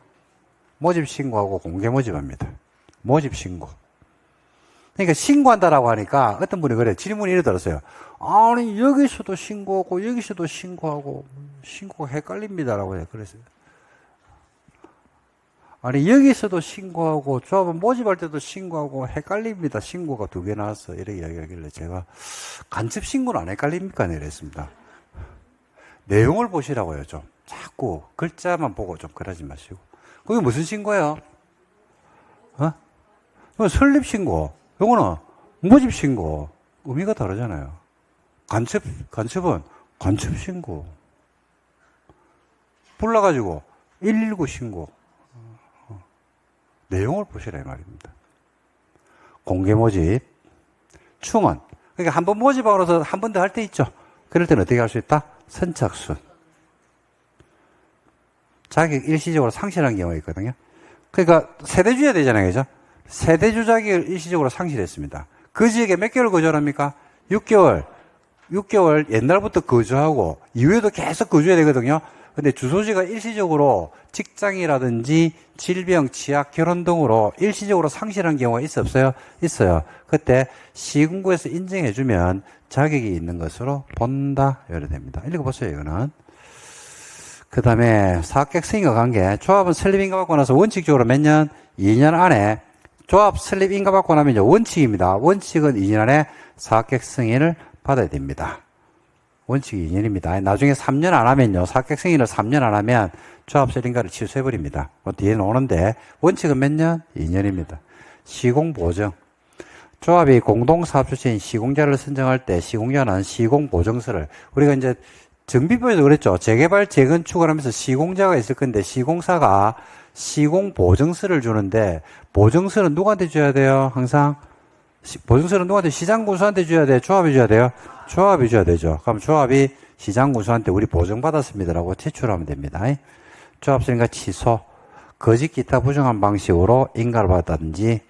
모집 신고하고 공개 모집합니다. 모집 신고. 그러니까 신고한다라고 하니까 어떤 분이 그래 질문이 이래 들었어요. 아니 여기서도 신고하고 여기서도 신고하고 신고가 헷갈립니다라고 해요. 그랬어요. 아니 여기서도 신고하고 조합원 모집할 때도 신고하고 헷갈립니다. 신고가 2개 나왔어. 이렇게 이야기하길래 제가 간첩 신고는 안 헷갈립니까? 이랬습니다. 내용을 보시라고요. 좀 자꾸 글자만 보고 좀 그러지 마시고. 그게 무슨 신고예요? 설립 신고. 요거는 모집 신고. 의미가 다르잖아요. 간첩은 간첩 신고. 불러가지고 119 신고. 내용을 보시라 이 말입니다. 공개 모집, 충원. 그러니까 한 번 모집하고 나서 한 번 더 할 때 있죠. 그럴 때는 어떻게 할 수 있다? 선착순. 자격 일시적으로 상실한 경우가 있거든요. 그러니까 세대주야 되잖아요. 그죠? 세대주 자격을 일시적으로 상실했습니다. 그 지역에 몇 개월 거주합니까? 6개월. 6개월 옛날부터 거주하고 이후에도 계속 거주해야 되거든요. 근데 주소지가 일시적으로 직장이라든지 질병, 취약, 결혼 등으로 일시적으로 상실한 경우가 있어 없어요? 있어요. 그때 시군구에서 인정해주면 자격이 있는 것으로 본다. 이래 됩니다. 읽어보세요, 이거는. 그 다음에 사학객 승인과 관계. 조합은 설립 인가받고 나서 원칙적으로 몇 년? 2년 안에 조합 설립 인가받고 나면 이제 원칙입니다. 원칙은 2년 안에 사학객 승인을 받아야 됩니다. 원칙이 2년입니다. 나중에 3년 안 하면요. 사학객 승인을 3년 안 하면 조합 설립 인가를 취소해버립니다. 뒤에 나오는데 원칙은 몇 년? 2년입니다. 시공보증. 조합이 공동사업주체인 시공자를 선정할 때 시공자는 시공보증서를 우리가 이제 정비법에서 그랬죠. 재개발, 재건축을 하면서 시공자가 있을 건데 시공사가 시공보증서를 주는데 보증서는 누구한테 줘야 돼요? 항상 보증서는 누구한테? 시장군수한테 줘야 돼요? 조합이 줘야 돼요? 조합이 줘야 되죠. 그럼 조합이 시장군수한테 우리 보증받았습니다라고 제출하면 됩니다. 조합설인가 취소, 거짓 기타 부정한 방식으로 인가를 받았다든지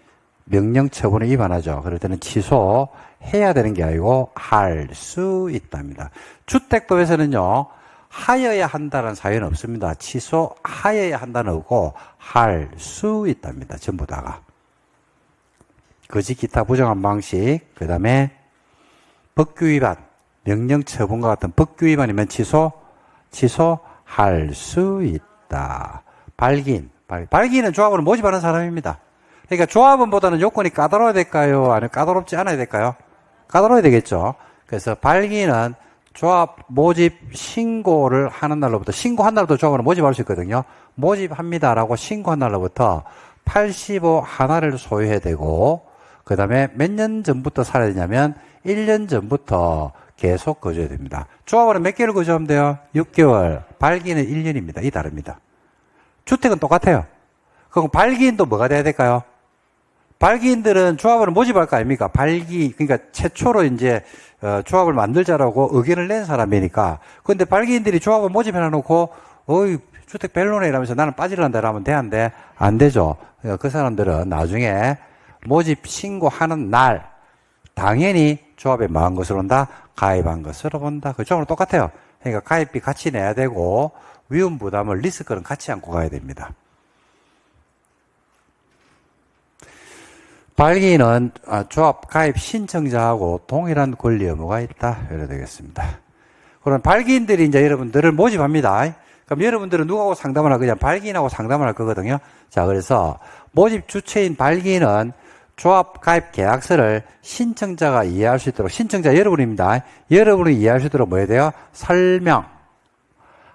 명령 처분을 위반하죠. 그럴 때는 취소해야 되는 게 아니고 할 수 있답니다. 주택법에서는요, 하여야 한다는 사유는 없습니다. 취소하여야 한다는 없고 할 수 있답니다. 전부 다가. 거짓 기타 부정한 방식, 그 다음에 법규 위반, 명령 처분과 같은 법규 위반이면 취소할 수 있다. 발기는 조합원을 모집하는 사람입니다. 그러니까 조합원보다는 요건이 까다로워야 될까요? 아니면 까다롭지 않아야 될까요? 까다로워야 되겠죠. 그래서 발기는 조합 모집 신고를 하는 날로부터, 신고한 날부터 조합원을 모집할 수 있거든요. 모집합니다라고 신고한 날로부터 85 하나를 소유해야 되고, 그 다음에 몇 년 전부터 살아야 되냐면 1년 전부터 계속 거주해야 됩니다. 조합원은 몇 개월 거주하면 돼요? 6개월. 발기는 1년입니다. 이 다릅니다. 주택은 똑같아요. 그럼 발기인도 뭐가 돼야 될까요? 발기인들은 조합을 모집할 거 아닙니까? 그러니까 최초로 이제 조합을 만들자라고 의견을 낸 사람이니까. 그런데 발기인들이 조합을 모집해 놓고 주택 별로네 이러면서 나는 빠지란다 이러면 되는데 안 되죠. 그 사람들은 나중에 모집 신고하는 날 당연히 조합에 망한 것으로 본다, 가입한 것으로 본다. 그 조합은 똑같아요. 그러니까 가입비 같이 내야 되고 위험 부담을 리스크는 같이 안고 가야 됩니다. 발기인은 조합 가입 신청자하고 동일한 권리 의무가 있다. 이래 되겠습니다. 그럼 발기인들이 이제 여러분들을 모집합니다. 그럼 여러분들은 누구하고 상담을 할 거냐? 발기인하고 상담을 할 거거든요. 자, 그래서 모집 주체인 발기인은 조합 가입 계약서를 신청자가 이해할 수 있도록, 신청자 여러분입니다. 여러분이 이해할 수 있도록 뭐 해야 돼요? 설명.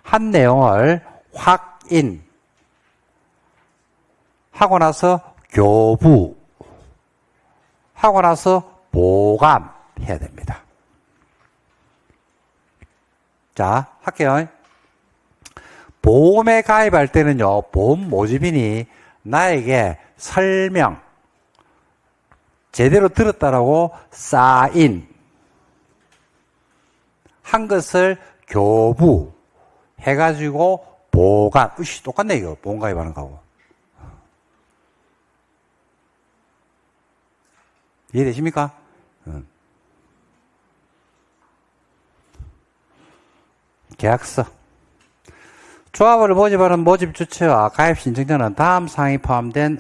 한 내용을 확인. 하고 나서 교부. 하고 나서 보감해야 됩니다. 자, 할게요. 보험에 가입할 때는요, 보험 모집인이 나에게 설명, 제대로 들었다라고 사인, 한 것을 교부, 해가지고 보감, 똑같네, 이거. 보험 가입하는 거하고. 이해되십니까? 계약서. 조합을 모집하는 모집 주체와 가입 신청자는 다음 사항이 포함된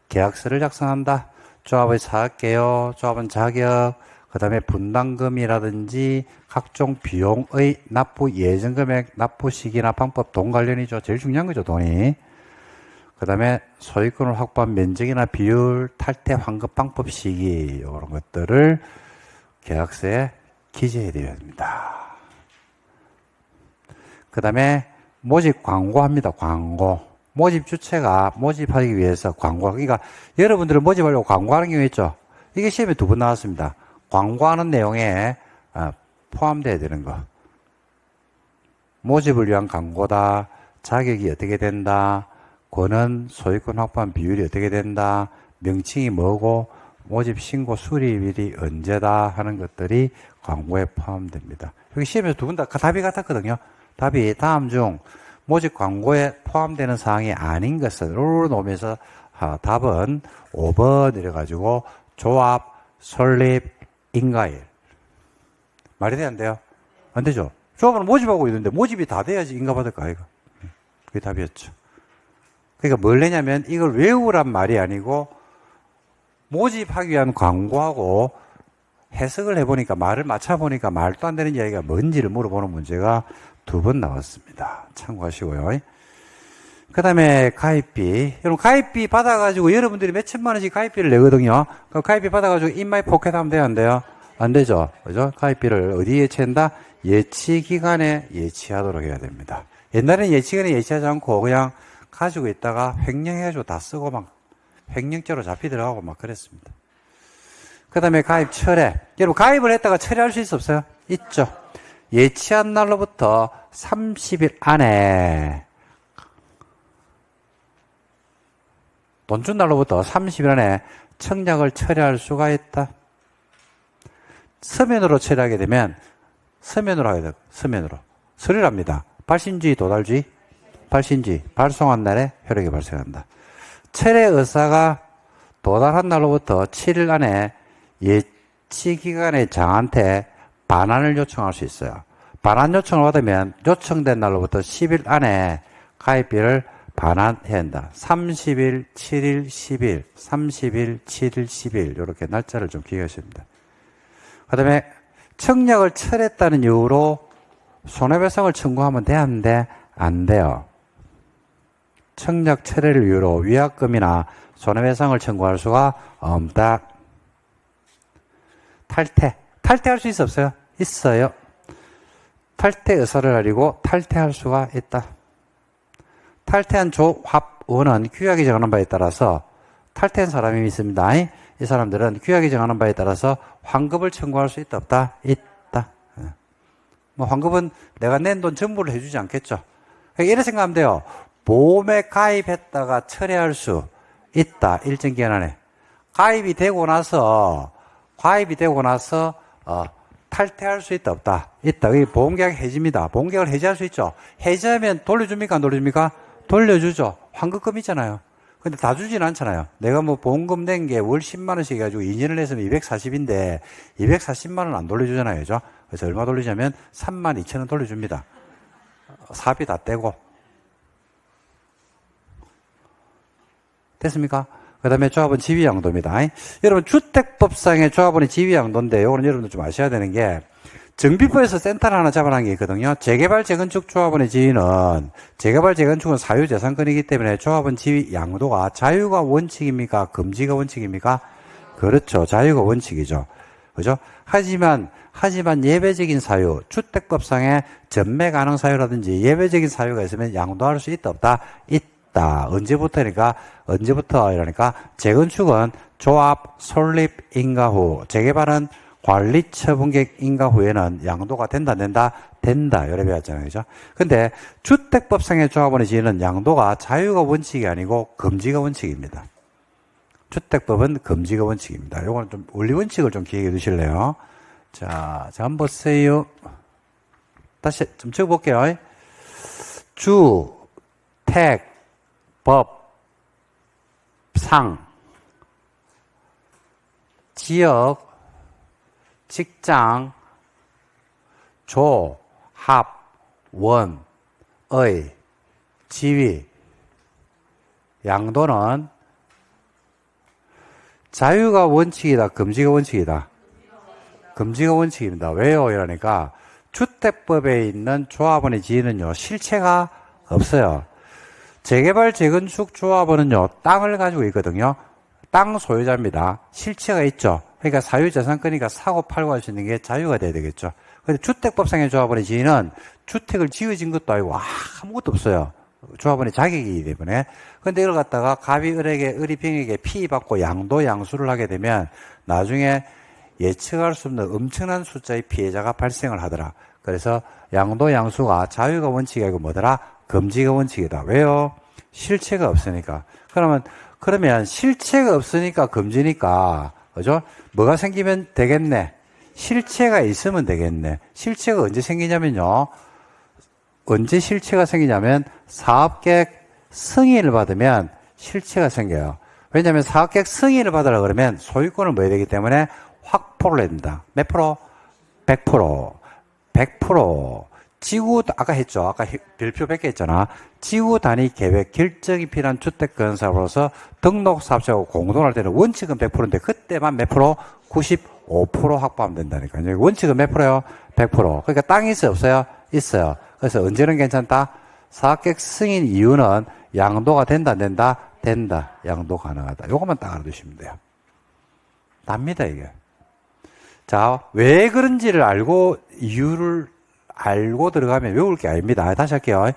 계약서를 작성한다. 조합의 사업개요, 조합은 자격, 그 다음에 분담금이라든지 각종 비용의 납부 예정금액, 납부 시기나 방법, 돈 관련이죠. 제일 중요한 거죠, 돈이. 그 다음에 소유권을 확보한 면적이나 비율, 탈퇴 환급 방법 시기, 이런 것들을 계약서에 기재해야 됩니다. 그 다음에 모집 광고합니다. 광고. 모집 주체가 모집하기 위해서 광고. 그러니까 여러분들은 모집하려고 광고하는 경우 있죠. 이게 시험에 2번 나왔습니다. 광고하는 내용에 포함되어야 되는 거. 모집을 위한 광고다. 자격이 어떻게 된다. 권은 소유권 확보한 비율이 어떻게 된다. 명칭이 뭐고 모집 신고 수리일이 언제다 하는 것들이 광고에 포함됩니다. 여기 시험에서 2번 다 답이 같았거든요. 답이 다음 중 모집 광고에 포함되는 사항이 아닌 것으로 놓으면서 답은 5번 이래가지고 조합, 설립, 인가일. 말이 돼, 안 돼요? 안 되죠? 조합은 모집하고 있는데 모집이 다 돼야지 인가받을까, 이거. 그게 답이었죠. 그러니까 뭘 내냐면 이걸 외우란 말이 아니고 모집하기 위한 광고하고 해석을 해보니까 말을 맞춰보니까 말도 안 되는 이야기가 뭔지를 물어보는 문제가 2번 나왔습니다. 참고하시고요. 그 다음에 가입비. 여러분 가입비 받아가지고 여러분들이 몇 천만 원씩 가입비를 내거든요. 그럼 가입비 받아가지고 인마이 포켓 하면 돼요? 안 돼요? 안 되죠. 그죠? 가입비를 어디에 예치한다? 예치기간에 예치하도록 해야 됩니다. 옛날에는 예치기간에 예치하지 않고 그냥 가지고 있다가 횡령해가지고 다 쓰고 막 횡령죄로 잡히더라고 막 그랬습니다. 그 다음에 가입 철회. 여러분 가입을 했다가 철회할 수 있어 없어요? 있죠. 예치한 날로부터 30일 안에 돈 준 날로부터 30일 안에 청약을 철회할 수가 있다. 서면으로 철회하게 되면 서면으로 하게 돼요. 서면으로. 서류를 합니다. 발신주의, 도달주의, 발신주의. 발송한 날에 효력이 발생한다. 철회 의사가 도달한 날로부터 7일 안에 예치기간의 장한테 반환을 요청할 수 있어요. 반환 요청을 받으면 요청된 날로부터 10일 안에 가입비를 반환해야 한다. 30일, 7일, 10일, 30일, 7일, 10일 이렇게 날짜를 좀 기억하셔야 됩니다. 그 다음에 청약을 철회했다는 이유로 손해배상을 청구하면 되는데 안 돼요. 청약 철회를 이유로 위약금이나 손해배상을 청구할 수가 없다. 탈퇴할 수 있어 없어요? 있어요. 탈퇴 의사를 가지고 탈퇴할 수가 있다. 탈퇴한 조합원은 규약이 정하는 바에 따라서 탈퇴한 사람이 있습니다. 이 사람들은 규약이 정하는 바에 따라서 환급을 청구할 수 있다 없다? 있다. 뭐 환급은 내가 낸 돈 전부를 해주지 않겠죠. 그러니까 이렇게 생각하면 돼요. 보험에 가입했다가 철회할 수 있다. 일정 기간 안에. 가입이 되고 나서 탈퇴할 수 있다 없다? 있다. 이게 보험계약 해지입니다. 보험계약을 해지할 수 있죠. 해지하면 돌려줍니까 안 돌려줍니까? 돌려주죠. 환급금 있잖아요. 근데 다 주진 않잖아요. 내가 뭐 보험금 낸 게 월 10만 원씩 해가지고 2년을 했으면 240인데 240만 원 안 돌려주잖아요. 그죠? 그래서 얼마 돌리자면 3만 2천 원 돌려줍니다. 사비 다 떼고. 됐습니까? 그 다음에 조합원 지위양도입니다. 여러분 주택법상의 조합원의 지위양도인데 이거는 여러분들 좀 아셔야 되는 게 정비부에서 센터를 하나 잡아놓은 게 있거든요. 재개발 재건축 조합원의 지위는 재개발 재건축은 사유재산권이기 때문에 조합원 지위양도가 자유가 원칙입니까? 금지가 원칙입니까? 그렇죠. 자유가 원칙이죠. 그죠? 하지만 예외적인 사유, 주택법상의 전매 가능 사유라든지 예외적인 사유가 있으면 양도할 수 있다 없다? 있다. 언제부터 이러니까 재건축은 조합 설립 인가 후, 재개발은 관리 처분객 인가 후에는 양도가 된다 안 된다? 된다. 이래 배웠잖아요. 그죠? 근데 주택법상의 조합원의 지위는 양도가 자유가 원칙이 아니고 금지가 원칙입니다. 주택법은 금지가 원칙입니다. 요거는 좀 원리 원칙을 좀 기억해 두실래요? 자, 한번 보세요. 다시 좀 적어볼게요. 주, 택, 법, 상, 지역, 직장, 조, 합, 원, 의, 지위, 양도는 자유가 원칙이다, 금지가 원칙이다? 금지가 원칙입니다. 왜요? 이러니까 주택법에 있는 조합원의 지위는요, 실체가 없어요. 재개발 재건축 조합원은요, 땅을 가지고 있거든요. 땅 소유자입니다. 실체가 있죠. 그러니까 사유재산권이니까 사고 팔고 할 수 있는 게 자유가 돼야 되겠죠. 근데 주택법상의 조합원의 지위는 주택을 지어진 것도 아니고 아무것도 없어요. 조합원의 자격이기 때문에. 근데 이걸 갖다가 갑이 을이 병에게 피의받고 양도 양수를 하게 되면 나중에 예측할 수 없는 엄청난 숫자의 피해자가 발생을 하더라. 그래서 양도 양수가 자유가 원칙이 아니고 뭐더라? 금지가 원칙이다. 왜요? 실체가 없으니까. 그러면 실체가 없으니까 금지니까, 그죠? 뭐가 생기면 되겠네? 실체가 있으면 되겠네. 실체가 언제 생기냐면요. 언제 실체가 생기냐면 사업계획 승인을 받으면 실체가 생겨요. 왜냐하면 사업계획 승인을 받으라 그러면 소유권을 뭐 해야 되기 때문에 확보를 해야 된다. 몇 프로? 100%. 100%. 지구, 아까 했죠. 아까 별표 100개 했잖아. 지구 단위 계획 결정이 필요한 주택건설사로서 등록 사업자하고 공동할 때는 원칙은 100%인데 그때만 몇 프로? 95% 확보하면 된다니까요. 원칙은 몇 프로요? 100%. 그러니까 땅이 있어요? 없어요? 있어요. 그래서 언제는 괜찮다? 사업계획 승인 이유는 양도가 된다, 안 된다? 된다. 양도 가능하다. 요것만 딱 알아두시면 돼요. 답니다, 이게. 자, 왜 그런지를 알고, 이유를 알고 들어가면 외울 게 아닙니다. 다시 할게요.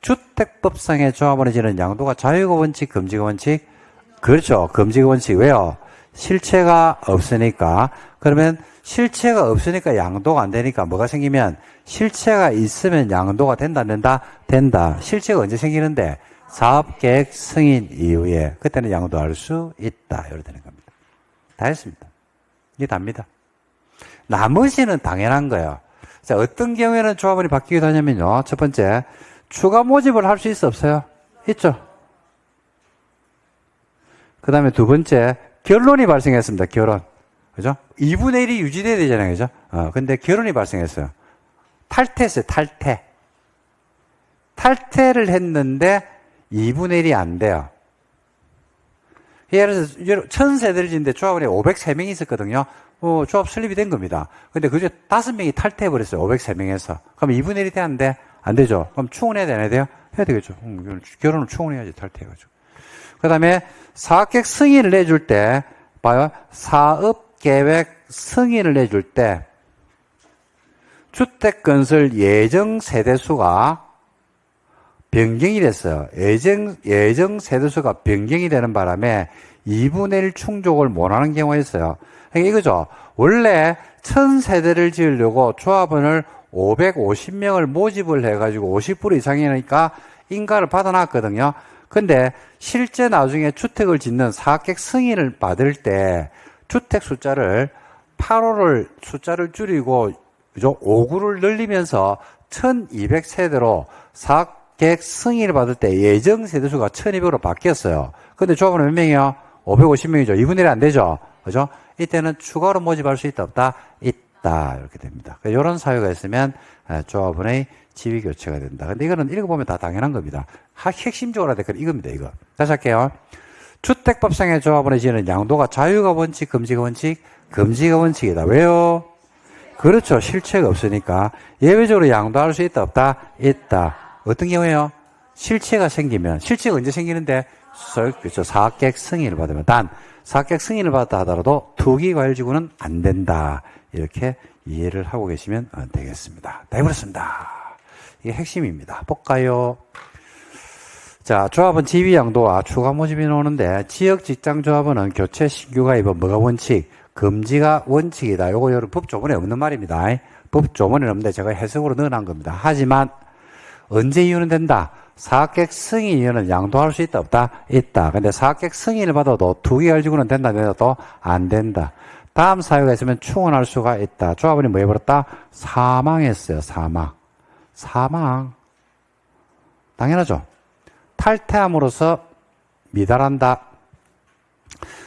주택법상의 조합원의 지는 양도가 자유가 원칙, 금지가 원칙? 그렇죠. 금지가 원칙. 왜요? 실체가 없으니까. 그러면 실체가 없으니까 양도가 안 되니까 뭐가 생기면 실체가 있으면 양도가 된다, 안 된다? 된다. 실체가 언제 생기는데? 사업계획 승인 이후에. 그때는 양도할 수 있다. 이렇게 되는 겁니다. 다 했습니다. 이게 답니다. 나머지는 당연한 거예요. 자, 어떤 경우에는 조합원이 바뀌기도 하냐면요. 첫 번째, 추가 모집을 할 수 있어 없어요? 있죠. 그 다음에 두 번째, 결론이 발생했습니다. 결론. 그죠? 2분의 1이 유지돼야 되잖아요. 그죠? 근데 결론이 발생했어요. 탈퇴했어요. 탈퇴. 탈퇴를 했는데 2분의 1이 안 돼요. 예를 들어서 1000세대를 짓는데 조합원이 503명이 있었거든요. 조합 설립이 된 겁니다. 근데 그중에 5명이 탈퇴해버렸어요. 503명에서. 그럼 2분의 1이 돼야 안 돼? 안 되죠. 그럼 충원해야 되나야 돼요? 해야 되겠죠. 결혼은 충원해야지, 탈퇴해가지고. 그 다음에 사업계획 승인을 내줄 때, 봐요. 사업계획 승인을 내줄 때, 주택건설 예정 세대수가 변경이 됐어요. 예정 세대수가 변경이 되는 바람에 2분의 1 충족을 못하는 경우가 있어요. 그러니까 이거죠. 원래 1000세대를 지으려고 조합원을 550명을 모집을 해가지고 50% 이상이니까 인가를 받아놨거든요. 근데 실제 나중에 주택을 짓는 사업계획 승인을 받을 때 주택 숫자를 8호를 숫자를 줄이고 그죠? 5구를 늘리면서 1200세대로 사업계획 승인을 받을 때 예정 세대수가 1200으로 바뀌었어요. 근데 조합원은 몇 명이요? 550명이죠. 2분의 1이 안 되죠. 그죠? 이때는 추가로 모집할 수 있다, 없다? 있다. 이렇게 됩니다. 이런 사유가 있으면 조합원의 지위 교체가 된다. 근데 이거는 읽어보면 다 당연한 겁니다. 핵심적으로 될 건 이겁니다, 이거. 다시 할게요. 주택법상의 조합원의 지위는 양도가 자유가 원칙, 금지가 원칙, 금지가 원칙이다. 왜요? 그렇죠. 실체가 없으니까. 예외적으로 양도할 수 있다, 없다? 있다. 어떤 경우에요? 실체가 생기면, 실체가 언제 생기는데? 그렇죠. 사업계획 승인을 받으면. 단, 사업계획 승인을 받았다 하더라도 투기과열지구는 안 된다. 이렇게 이해를 하고 계시면 되겠습니다. 다 해버렸습니다. 이게 핵심입니다. 볼까요? 자, 조합은 지위양도와 추가 모집이 나오는데, 지역직장조합원은 교체 신규 가입은 뭐가 원칙? 금지가 원칙이다. 요거 여러분 법조문에 없는 말입니다. 법조문에 없는데 제가 해석으로 넣어놓은 겁니다. 하지만 언제 이유는 된다? 사업계획 승인 이유는 양도할 수 있다, 없다? 있다. 근데 사업계획 승인을 받아도 투기과열지구는 된다, 안 된다, 또 안 된다. 다음 사유가 있으면 충원할 수가 있다. 조합원이 뭐 해버렸다? 사망했어요. 사망. 당연하죠. 탈퇴함으로써 미달한다.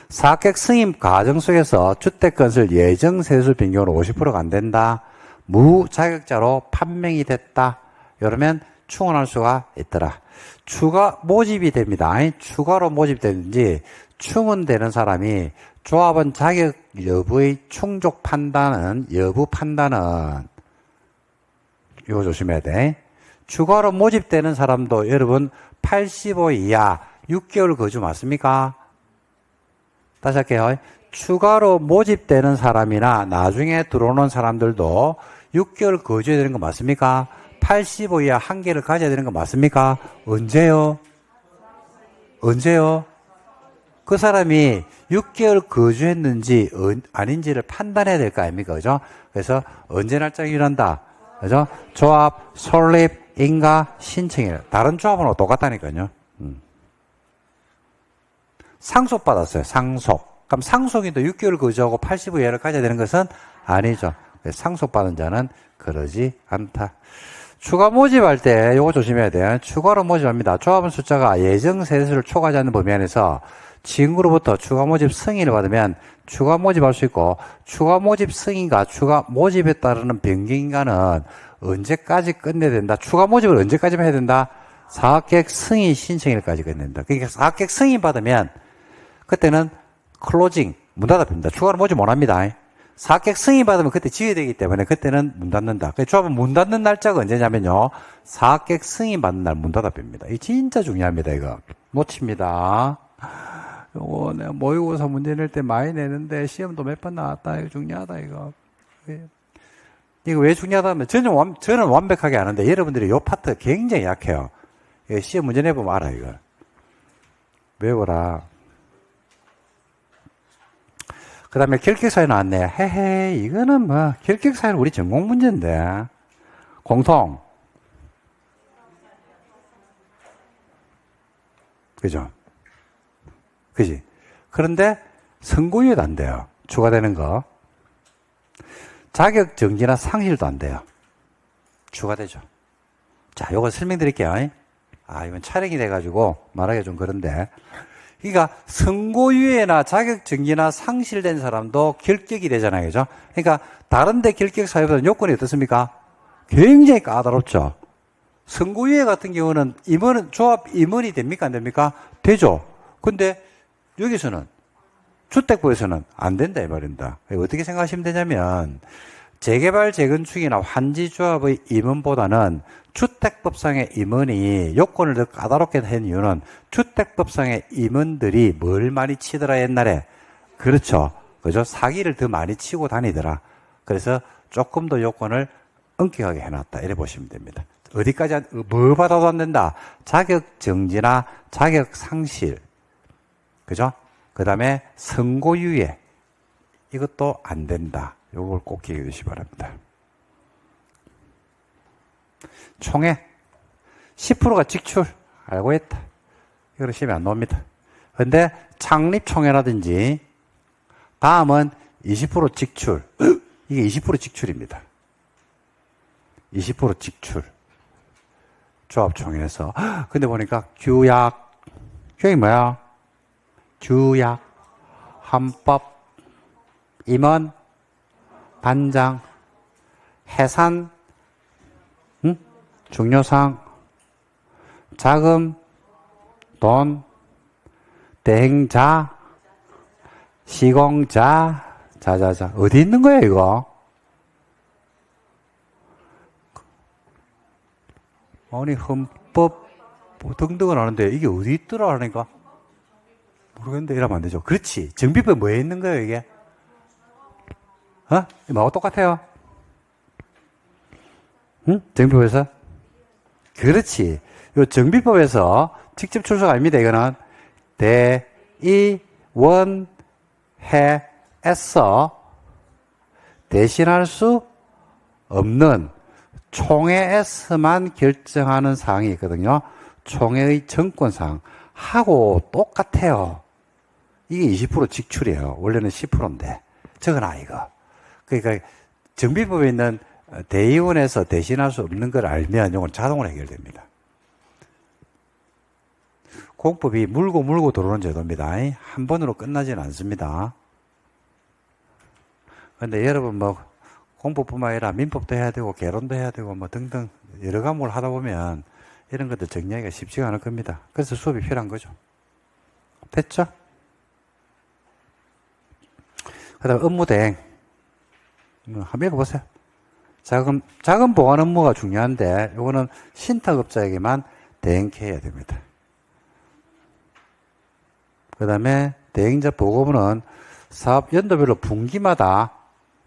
사업계획 승인 과정 속에서 주택건설 예정 세수 변경으로 50%가 안 된다. 무자격자로 판명이 됐다. 이러면 충원할 수가 있더라. 추가 모집이 됩니다. 추가로 모집되든지 충원되는 사람이 조합원 자격 여부의 충족 판단은, 여부 판단은 이거 조심해야 돼. 추가로 모집되는 사람도 여러분 85 이하 6개월 거주 맞습니까? 다시 할게요. 추가로 모집되는 사람이나 나중에 들어오는 사람들도 6개월 거주해야 되는 거 맞습니까? 85 이하 한 개를 가져야 되는 거 맞습니까? 언제요? 그 사람이 6개월 거주했는지 아닌지를 판단해야 될 거 아닙니까? 그죠? 그래서 언제 날짜가 일한다? 그죠? 조합, 설립, 인가, 신청일. 다른 조합은 똑같다니까요. 상속받았어요. 상속. 그럼 상속인도 6개월 거주하고 85 이하를 가져야 되는 것은 아니죠. 상속받은 자는 그러지 않다. 추가 모집할 때 이거 조심해야 돼요. 추가로 모집합니다. 조합원 숫자가 예정 세대수를 초과하지 않는 범위 안에서 지인으로부터 추가 모집 승인을 받으면 추가 모집할 수 있고, 추가 모집 승인과 추가 모집에 따르는 변경인가는 언제까지 끝내야 된다. 추가 모집을 언제까지만 해야 된다. 사업계획 승인 신청일까지 끝낸다. 그러니까 사업계획 승인 받으면 그때는 클로징, 문 닫아버립니다. 추가로 모집 못합니다. 사업계획 승인 받으면 그때 지휘되기 때문에 그때는 문 닫는다. 조합은 문 닫는 날짜가 언제냐면요. 사업계획 승인 받는 날 문 닫아버립니다. 이거 진짜 중요합니다. 이거 놓칩니다. 요거 내가 모의고사 문제 낼 때 많이 내는데 시험도 몇 번 나왔다. 이거 중요하다. 이거 왜 중요하다 하면 저는 완벽하게 아는데 여러분들이 요 파트 굉장히 약해요. 시험 문제 내보면 알아. 이거 외워라. 그 다음에 결격사유 나왔네. 헤헤, 이거는 뭐, 결격사유는 우리 전공 문제인데. 공통. 그죠? 그지? 그런데 선고유예도 안 돼요. 추가되는 거. 자격 정지나 상실도 안 돼요. 추가되죠. 자, 요거 설명드릴게요. 이건 촬영이 돼가지고 말하기가 좀 그런데. 그러니까 선고유예나 자격정지나 상실된 사람도 결격이 되잖아요. 그죠? 그러니까 다른데 결격 사유보다는 요건이 어떻습니까? 굉장히 까다롭죠. 선고유예 같은 경우는 조합 임원이 됩니까? 안 됩니까? 되죠. 근데 여기서는 주택부에서는 안 된다 이 말입니다. 어떻게 생각하시면 되냐면 재개발 재건축이나 환지조합의 임원보다는 주택법상의 임원이 요건을 더 까다롭게 한 이유는 주택법상의 임원들이 뭘 많이 치더라 옛날에. 그렇죠. 그죠? 사기를 더 많이 치고 다니더라. 그래서 조금 더 요건을 엄격하게 해놨다. 이래 보시면 됩니다. 어디까지, 뭐 받아도 안 된다. 자격정지나 자격상실. 그죠? 그 다음에 선고유예. 이것도 안 된다. 요걸 꼭 기억해 주시기 바랍니다. 총회 10%가 직출. 알고 있다. 이거 시험에 안 나옵니다. 근데 창립총회라든지 다음은 20% 직출. 이게 20% 직출입니다. 20% 직출. 조합총회에서. 근데 보니까 규약이 뭐야? 규약, 헌법, 임원, 반장, 해산, 중요사항, 자금, 돈, 대행자, 시공자, 자자자. 어디 있는 거야, 이거? 아니, 헌법 등등은 아는데 이게 어디 있더라 하니까 모르겠는데 이러면 안 되죠. 그렇지. 정비법에 뭐에 있는 거예요, 이게? 뭐하고 똑같아요? 응? 정비법에서? 그렇지. 요 정비법에서 직접 출석 아닙니다, 이거는. 대의원회에서 대신할 수 없는 총회에서만 결정하는 사항이 있거든요. 총회의 정권사항. 하고 똑같아요. 이게 20% 직출이에요. 원래는 10%인데. 적어놔, 이거. 그러니까 정비법에 있는 대의원에서 대신할 수 없는 걸 알면 이건 자동으로 해결됩니다. 공법이 물고 들어오는 제도입니다. 한 번으로 끝나지는 않습니다. 그런데 여러분 뭐 공법뿐만 아니라 민법도 해야 되고 개론도 해야 되고 뭐 등등 여러 과목을 하다 보면 이런 것들 정리하기가 쉽지가 않을 겁니다. 그래서 수업이 필요한 거죠. 됐죠? 그 다음 업무대행. 한번 읽어보세요. 자금 보관 업무가 중요한데 이거는 신탁업자에게만 대행해야 됩니다. 그 다음에 대행자 보고문은 사업 연도별로 분기마다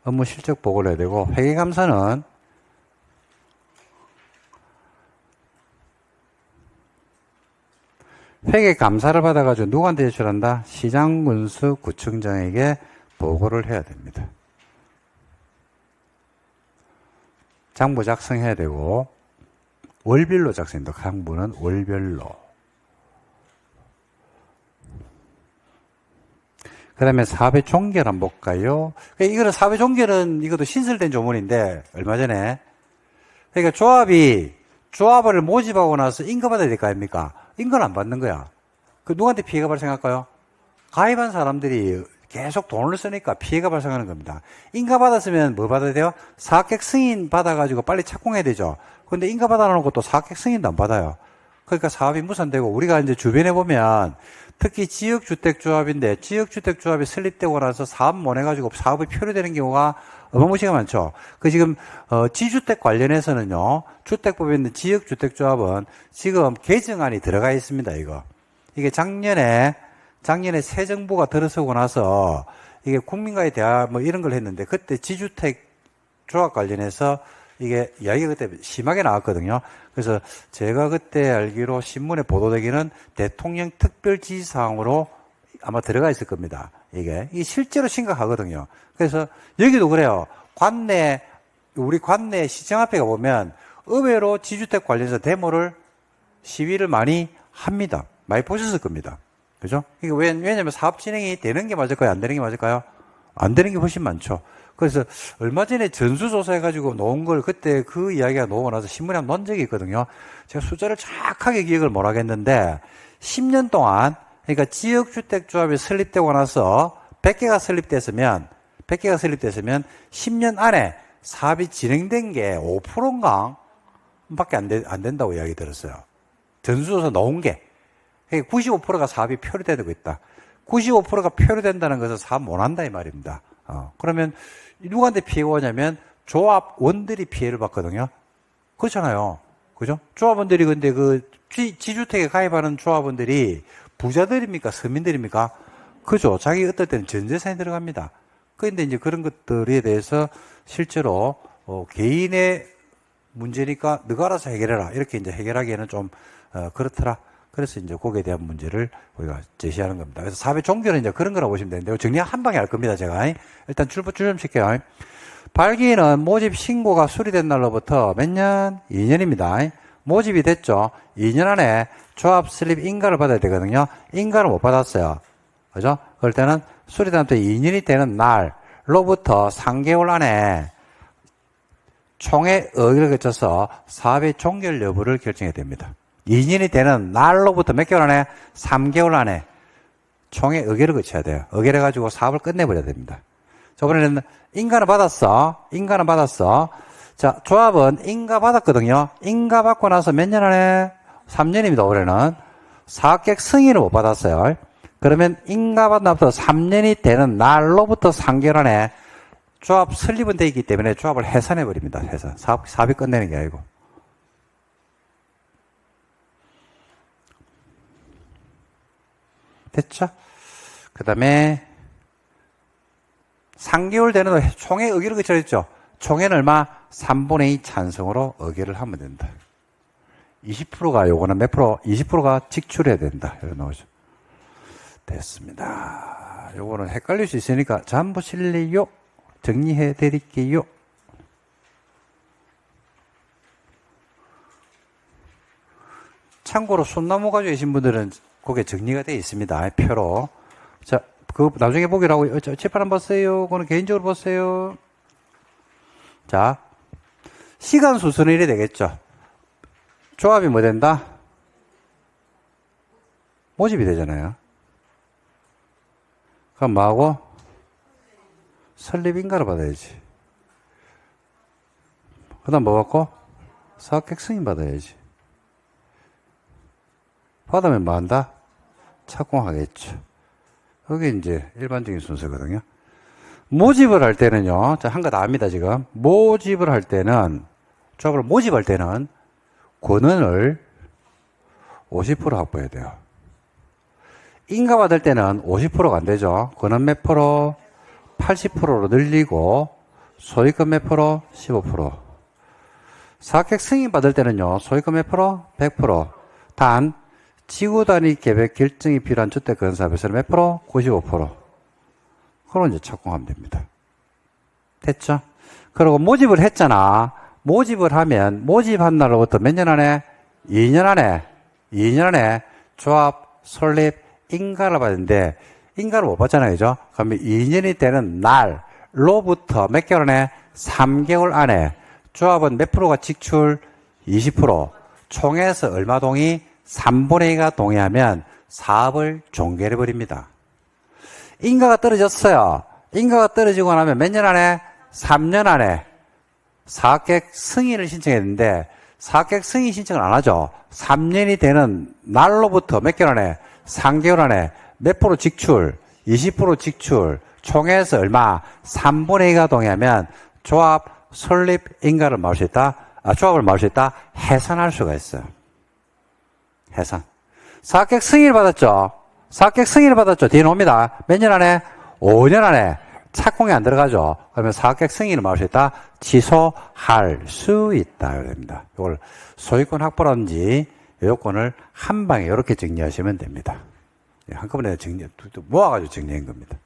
업무 실적 보고를 해야 되고 회계감사는 회계 감사를 받아가지고 누구한테 제출한다? 시장군수 구청장에게 보고를 해야 됩니다. 장부 작성해야 되고 월별로 작성한다. 장부는 월별로. 그 다음에 사업의 종결 한번 볼까요? 이거는 사업의 종결은 이것도 신설된 조문인데 얼마 전에 그러니까 조합을 모집하고 나서 인가받아야 될 거 아닙니까? 인가는 안 받는 거야. 그 누구한테 피해가 발생할까요? 가입한 사람들이 계속 돈을 쓰니까 피해가 발생하는 겁니다. 인가 받았으면 뭐 받아야 돼요? 사업계획 승인 받아가지고 빨리 착공해야 되죠. 근데 인가 받아놓고 또 사업계획 승인도 안 받아요. 그러니까 사업이 무산되고 우리가 이제 주변에 보면 특히 지역주택조합인데 지역주택조합이 설립되고 나서 사업 못 해가지고 사업이 표류되는 경우가 어마무시하게 많죠. 지금 지주택 관련해서는요. 주택법에 있는 지역주택조합은 지금 개정안이 들어가 있습니다. 이게 작년에 새 정부가 들어서고 나서 이게 국민과의 대화 뭐 이런 걸 했는데 그때 지주택 조합 관련해서 이게 이야기가 그때 심하게 나왔거든요. 그래서 제가 그때 알기로 신문에 보도되기는 대통령 특별지시사항으로 아마 들어가 있을 겁니다. 이게 실제로 심각하거든요. 그래서 여기도 그래요. 우리 관내 시청 앞에 가보면 의외로 지주택 관련해서 데모를 시위를 많이 합니다. 많이 보셨을 겁니다. 그죠? 이게 왜냐면 사업 진행이 되는 게 맞을까요? 안 되는 게 맞을까요? 안 되는 게 훨씬 많죠. 그래서 얼마 전에 전수조사해가지고 놓은 걸 그때 그 이야기가 나오고 나서 신문에 한번 논 적이 있거든요. 제가 숫자를 정확하게 기억을 못 하겠는데 10년 동안 그러니까 지역주택조합이 설립되고 나서 100개가 설립됐으면 10년 안에 사업이 진행된 게 5%인가 밖에 안 된다고 이야기 들었어요. 전수조사 나온 게. 그러니까 95%가 사업이 표류되고 있다. 95%가 표류된다는 것은 사업 못 한다 이 말입니다. 그러면 누구한테 피해가 오냐면 조합원들이 피해를 받거든요. 그렇잖아요. 그죠? 조합원들이 근데 그 지주택에 가입하는 조합원들이 부자들입니까? 서민들입니까? 그죠. 자기 어떨 때는 전 재산이 들어갑니다. 그런데 이제 그런 것들에 대해서 실제로 개인의 문제니까 너가 알아서 해결해라. 이렇게 이제 해결하기에는 좀 그렇더라. 그래서 이제 거기에 대한 문제를 우리가 제시하는 겁니다. 그래서 사업의 종교는 이제 그런 거라고 보시면 되는데요. 정리 한 방에 할 겁니다, 제가. 일단 줄 좀 칠게요. 발기인은 모집 신고가 수리된 날로부터 몇 년? 2년입니다. 모집이 됐죠. 2년 안에 조합 설립 인가를 받아야 되거든요. 인가를 못 받았어요. 그죠? 그럴 때는 수리된 또 2년이 되는 날로부터 3개월 안에 총회 의결을 거쳐서 사업의 종결 여부를 결정해야 됩니다. 2년이 되는 날로부터 몇 개월 안에? 3개월 안에 총회 의결을 거쳐야 돼요. 의결해가지고 사업을 끝내버려야 됩니다. 저번에는 인가는 받았어. 자, 조합은 인가 받았거든요. 인가 받고 나서 몇 년 안에? 3년입니다, 올해는. 사업계획 승인을 못 받았어요. 그러면 인가 받은 날부터 3년이 되는 날로부터 3개월 안에 조합 설립은 되어 있기 때문에 조합을 해산해버립니다. 해산. 사업이 끝내는 게 아니고. 됐죠? 그 다음에 3개월 되는 총회 의결을 거쳐야죠. 총회는 얼마? 3분의 2 찬성으로 의결을 하면 된다. 20%가 요거는 몇 프로? 20%가 직출해야 된다. 이렇게 나오죠. 됐습니다. 요거는 헷갈릴 수 있으니까 잠 보실래요? 정리해 드릴게요. 참고로 손나무 가지고 계신 분들은 그게 정리가 되어 있습니다. 표로. 자, 그거 나중에 보기라고, 칠판 한번 보세요. 그거는 개인적으로 보세요. 자, 시간 순서는 이래 되겠죠. 조합이 뭐 된다? 모집이 되잖아요. 그럼 뭐하고? 설립인가를 받아야지. 그 다음 뭐 받고? 사업계획 승인 받아야지. 받으면 뭐 한다? 착공하겠죠. 그게 이제 일반적인 순서거든요. 모집을 할 때는요, 자, 한 거 다 압니다, 지금. 모집을 할 때는, 조합을 모집할 때는 권한을 50% 확보해야 돼요. 인가 받을 때는 50%가 안 되죠. 권한 몇 프로? 80%로 늘리고, 소유권 몇 프로? 15%. 사업계획 승인 받을 때는요, 소유권 몇 프로? 100%. 단, 지구 단위 계획 결정이 필요한 주택 건설사업에서는 몇 프로? 95%. 그럼 이제 착공하면 됩니다. 됐죠? 그리고 모집을 했잖아. 모집을 하면, 모집한 날로부터 몇 년 안에? 2년 안에 조합, 설립, 인가를 받는데, 인가를 못 받잖아요. 그죠? 그러면 2년이 되는 날로부터 몇 개월 안에? 3개월 안에 조합은 몇 프로가 직출? 20%. 총에서 얼마 동의? 3분의 2가 동의하면 사업을 종결해버립니다. 인가가 떨어졌어요. 인가가 떨어지고 나면 몇 년 안에? 3년 안에 사업계획 승인을 신청했는데 사업계획 승인 신청을 안 하죠. 3년이 되는 날로부터 몇 개월 안에? 3개월 안에 몇 프로 직출? 20% 직출. 총에서 얼마? 3분의 2가 동의하면 조합 설립 인가를 막을 수 있다. 조합을 막을 수 있다. 해산할 수가 있어요. 해산. 사업계획 승인을 받았죠. 사업계획 승인을 받았죠. 뒤에 옵니다. 몇 년 안에? 5년 안에 착공이 안 들어가죠. 그러면 사업계획 승인을 막을 수 있다. 취소할 수 있다. 이럽니다. 이걸 소유권 확보라든지 요건을 한 방에 이렇게 정리하시면 됩니다. 한꺼번에 모아가지고 정리한 겁니다.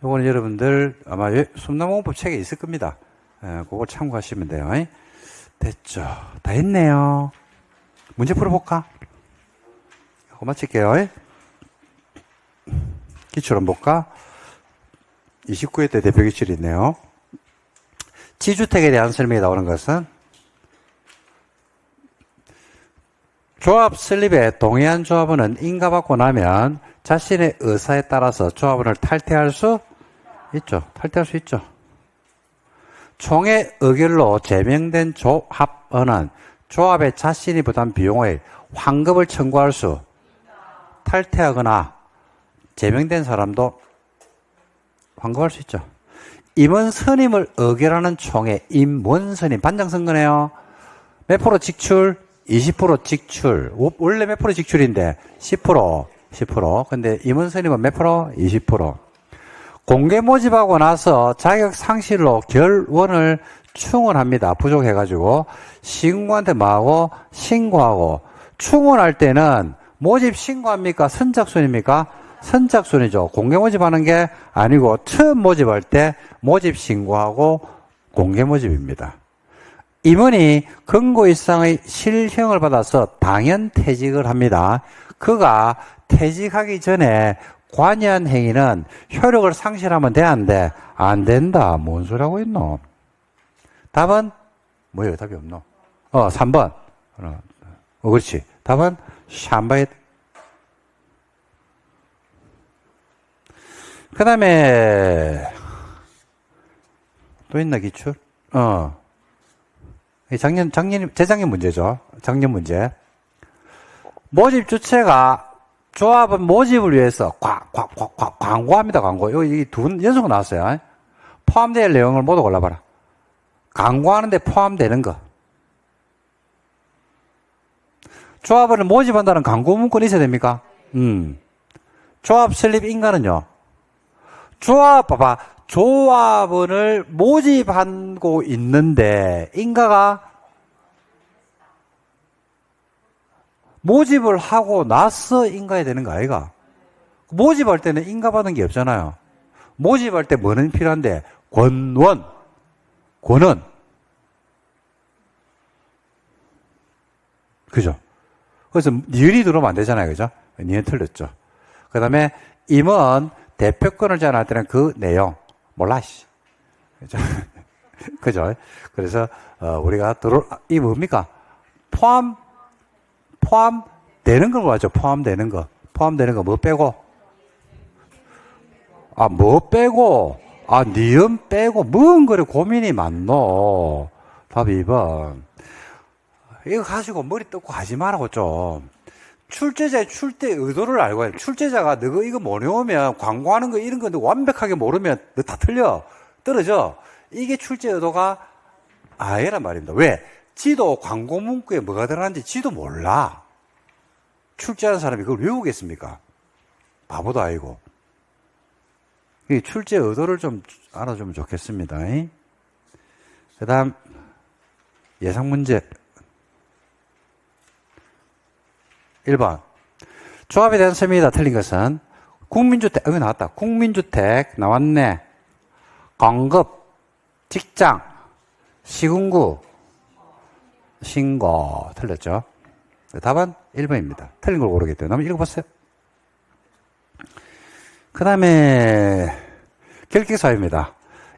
요거는 여러분들 아마 숨나무공법 책에 있을 겁니다. 그걸 참고하시면 돼요. 됐죠. 다 했네요. 문제 풀어볼까? 이거 마칠게요. 기출 한번 볼까? 29회 때 대표 기출이 있네요. 지주택에 대한 설명이 나오는 것은 조합 설립에 동의한 조합원은 인가받고 나면 자신의 의사에 따라서 조합원을 탈퇴할 수 있죠. 탈퇴할 수 있죠. 총회 의결로 제명된 조합원은 조합에 자신이 부담 비용의 환급을 청구할 수, 탈퇴하거나 제명된 사람도 환급할 수 있죠. 임원 선임을 의결하는 총회 임원 선임 반장 선거네요. 몇 프로 직출? 20% 직출. 원래 몇 프로 직출인데 10%. 근데 임원 선임은 몇 프로? 20%. 공개 모집하고 나서 자격 상실로 결원을 충원합니다. 부족해가지고 시군구한테 뭐하고? 신고하고. 충원할 때는 모집 신고합니까? 선착순입니까? 선착순이죠. 공개 모집하는 게 아니고 처음 모집할 때 모집 신고하고 공개 모집입니다. 임원이 근고 이상의 실형을 받아서 당연 퇴직을 합니다. 그가 퇴직하기 전에 관여한 행위는 효력을 상실하면 돼, 안 돼? 안 된다. 뭔 소리 하고 있노? 답은? 뭐예요? 답이 없노? 3번. 그렇지. 답은? 샴바이. 그 다음에, 또 있나, 기출? 재작년 문제죠. 작년 문제. 모집 주체가 조합은 모집을 위해서 광고합니다, 광고. 여기 두 연속 나왔어요. 포함될 내용을 모두 골라봐라. 광고하는데 포함되는 거. 조합을 모집한다는 광고 문구는 있어야 됩니까? 조합 설립 인가는요. 봐봐. 조합원을 모집하고 있는데, 인가가 모집을 하고 나서 인가해야 되는 거 아이가? 모집할 때는 인가받은 게 없잖아요. 모집할 때 뭐는 필요한데? 권원. 그죠? 그래서 니은이 들어오면 안 되잖아요. 그죠? 니은 틀렸죠. 그 다음에 임원 대표권을 제한할 때는 그 내용. 몰라, 씨. 그죠? 그죠? 그래서, 우리가 이 뭡니까? 포함되는 걸 뭐죠? 포함되는 거 뭐 빼고? 뭐 빼고? 니은 빼고? 뭔 그래 고민이 많노? 답 2번. 이거 가지고 머리 뜯고 하지 말라고 좀. 출제자의 출제 의도를 알고 해야 돼. 출제자가 너가 이거 못 외우면 광고하는 거 이런 거 너 완벽하게 모르면 너 다 틀려. 떨어져. 이게 출제 의도가 아니란 말입니다. 왜? 지도 광고 문구에 뭐가 들어가는지 지도 몰라. 출제하는 사람이 그걸 외우겠습니까? 바보도 아니고. 이 출제 의도를 좀 알아주면 좋겠습니다. 그 다음 예상 문제 1번. 조합에 대한 설명이다. 틀린 것은 국민주택, 여기 나왔다. 국민주택 나왔네. 공급, 직장, 시군구, 신고. 틀렸죠? 답은 1번입니다. 틀린 걸 고르겠대요. 한번 읽어보세요. 그 다음에 결격사유입니다.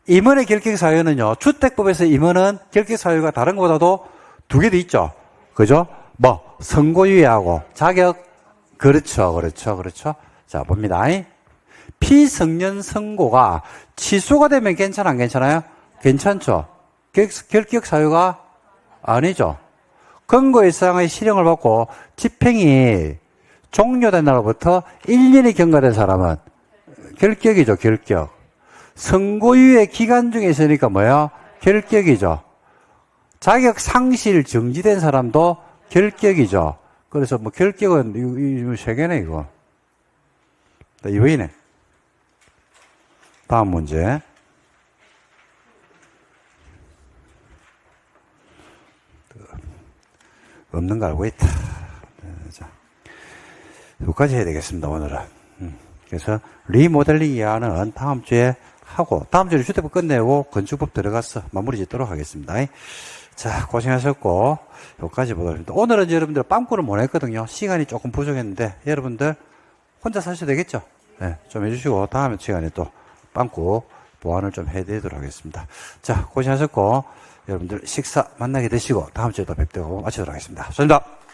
임원의 결격사유는요. 주택법에서 임원은 결격사유가 다른 것보다도 두 개 더 있죠. 그죠? 선고유예하고 자격. 그렇죠. 자, 봅니다. 피성년 선고가 취소가 되면 괜찮아, 안 괜찮아요? 괜찮죠. 결격사유가 아니죠. 근거 이상의 실형을 받고 집행이 종료된 날로부터 1년이 경과된 사람은 결격이죠, 결격. 선고유예 기간 중에 있으니까 뭐야? 결격이죠. 자격 상실 정지된 사람도 결격이죠. 그래서 결격은 이 세 개네, 이거. 이번이네. 다음 문제. 없는 거 알고 있다. 자, 여기까지 해야 되겠습니다, 오늘은. 그래서 리모델링 이하는 다음 주에 하고, 다음 주에 주택법 끝내고 건축법 들어가서 마무리 짓도록 하겠습니다. 자, 고생하셨고, 여기까지 보도록 하겠습니다. 오늘은 여러분들 빵꾸를 못 했거든요. 시간이 조금 부족했는데, 여러분들 혼자 사셔도 되겠죠? 네, 좀 해주시고, 다음 시간에 또 빵꾸 보완을 좀 해드리도록 하겠습니다. 자, 고생하셨고, 여러분들 식사 만나게 되시고, 다음 주에 또 뵙도록 마치도록 하겠습니다. 수고하셨습니다.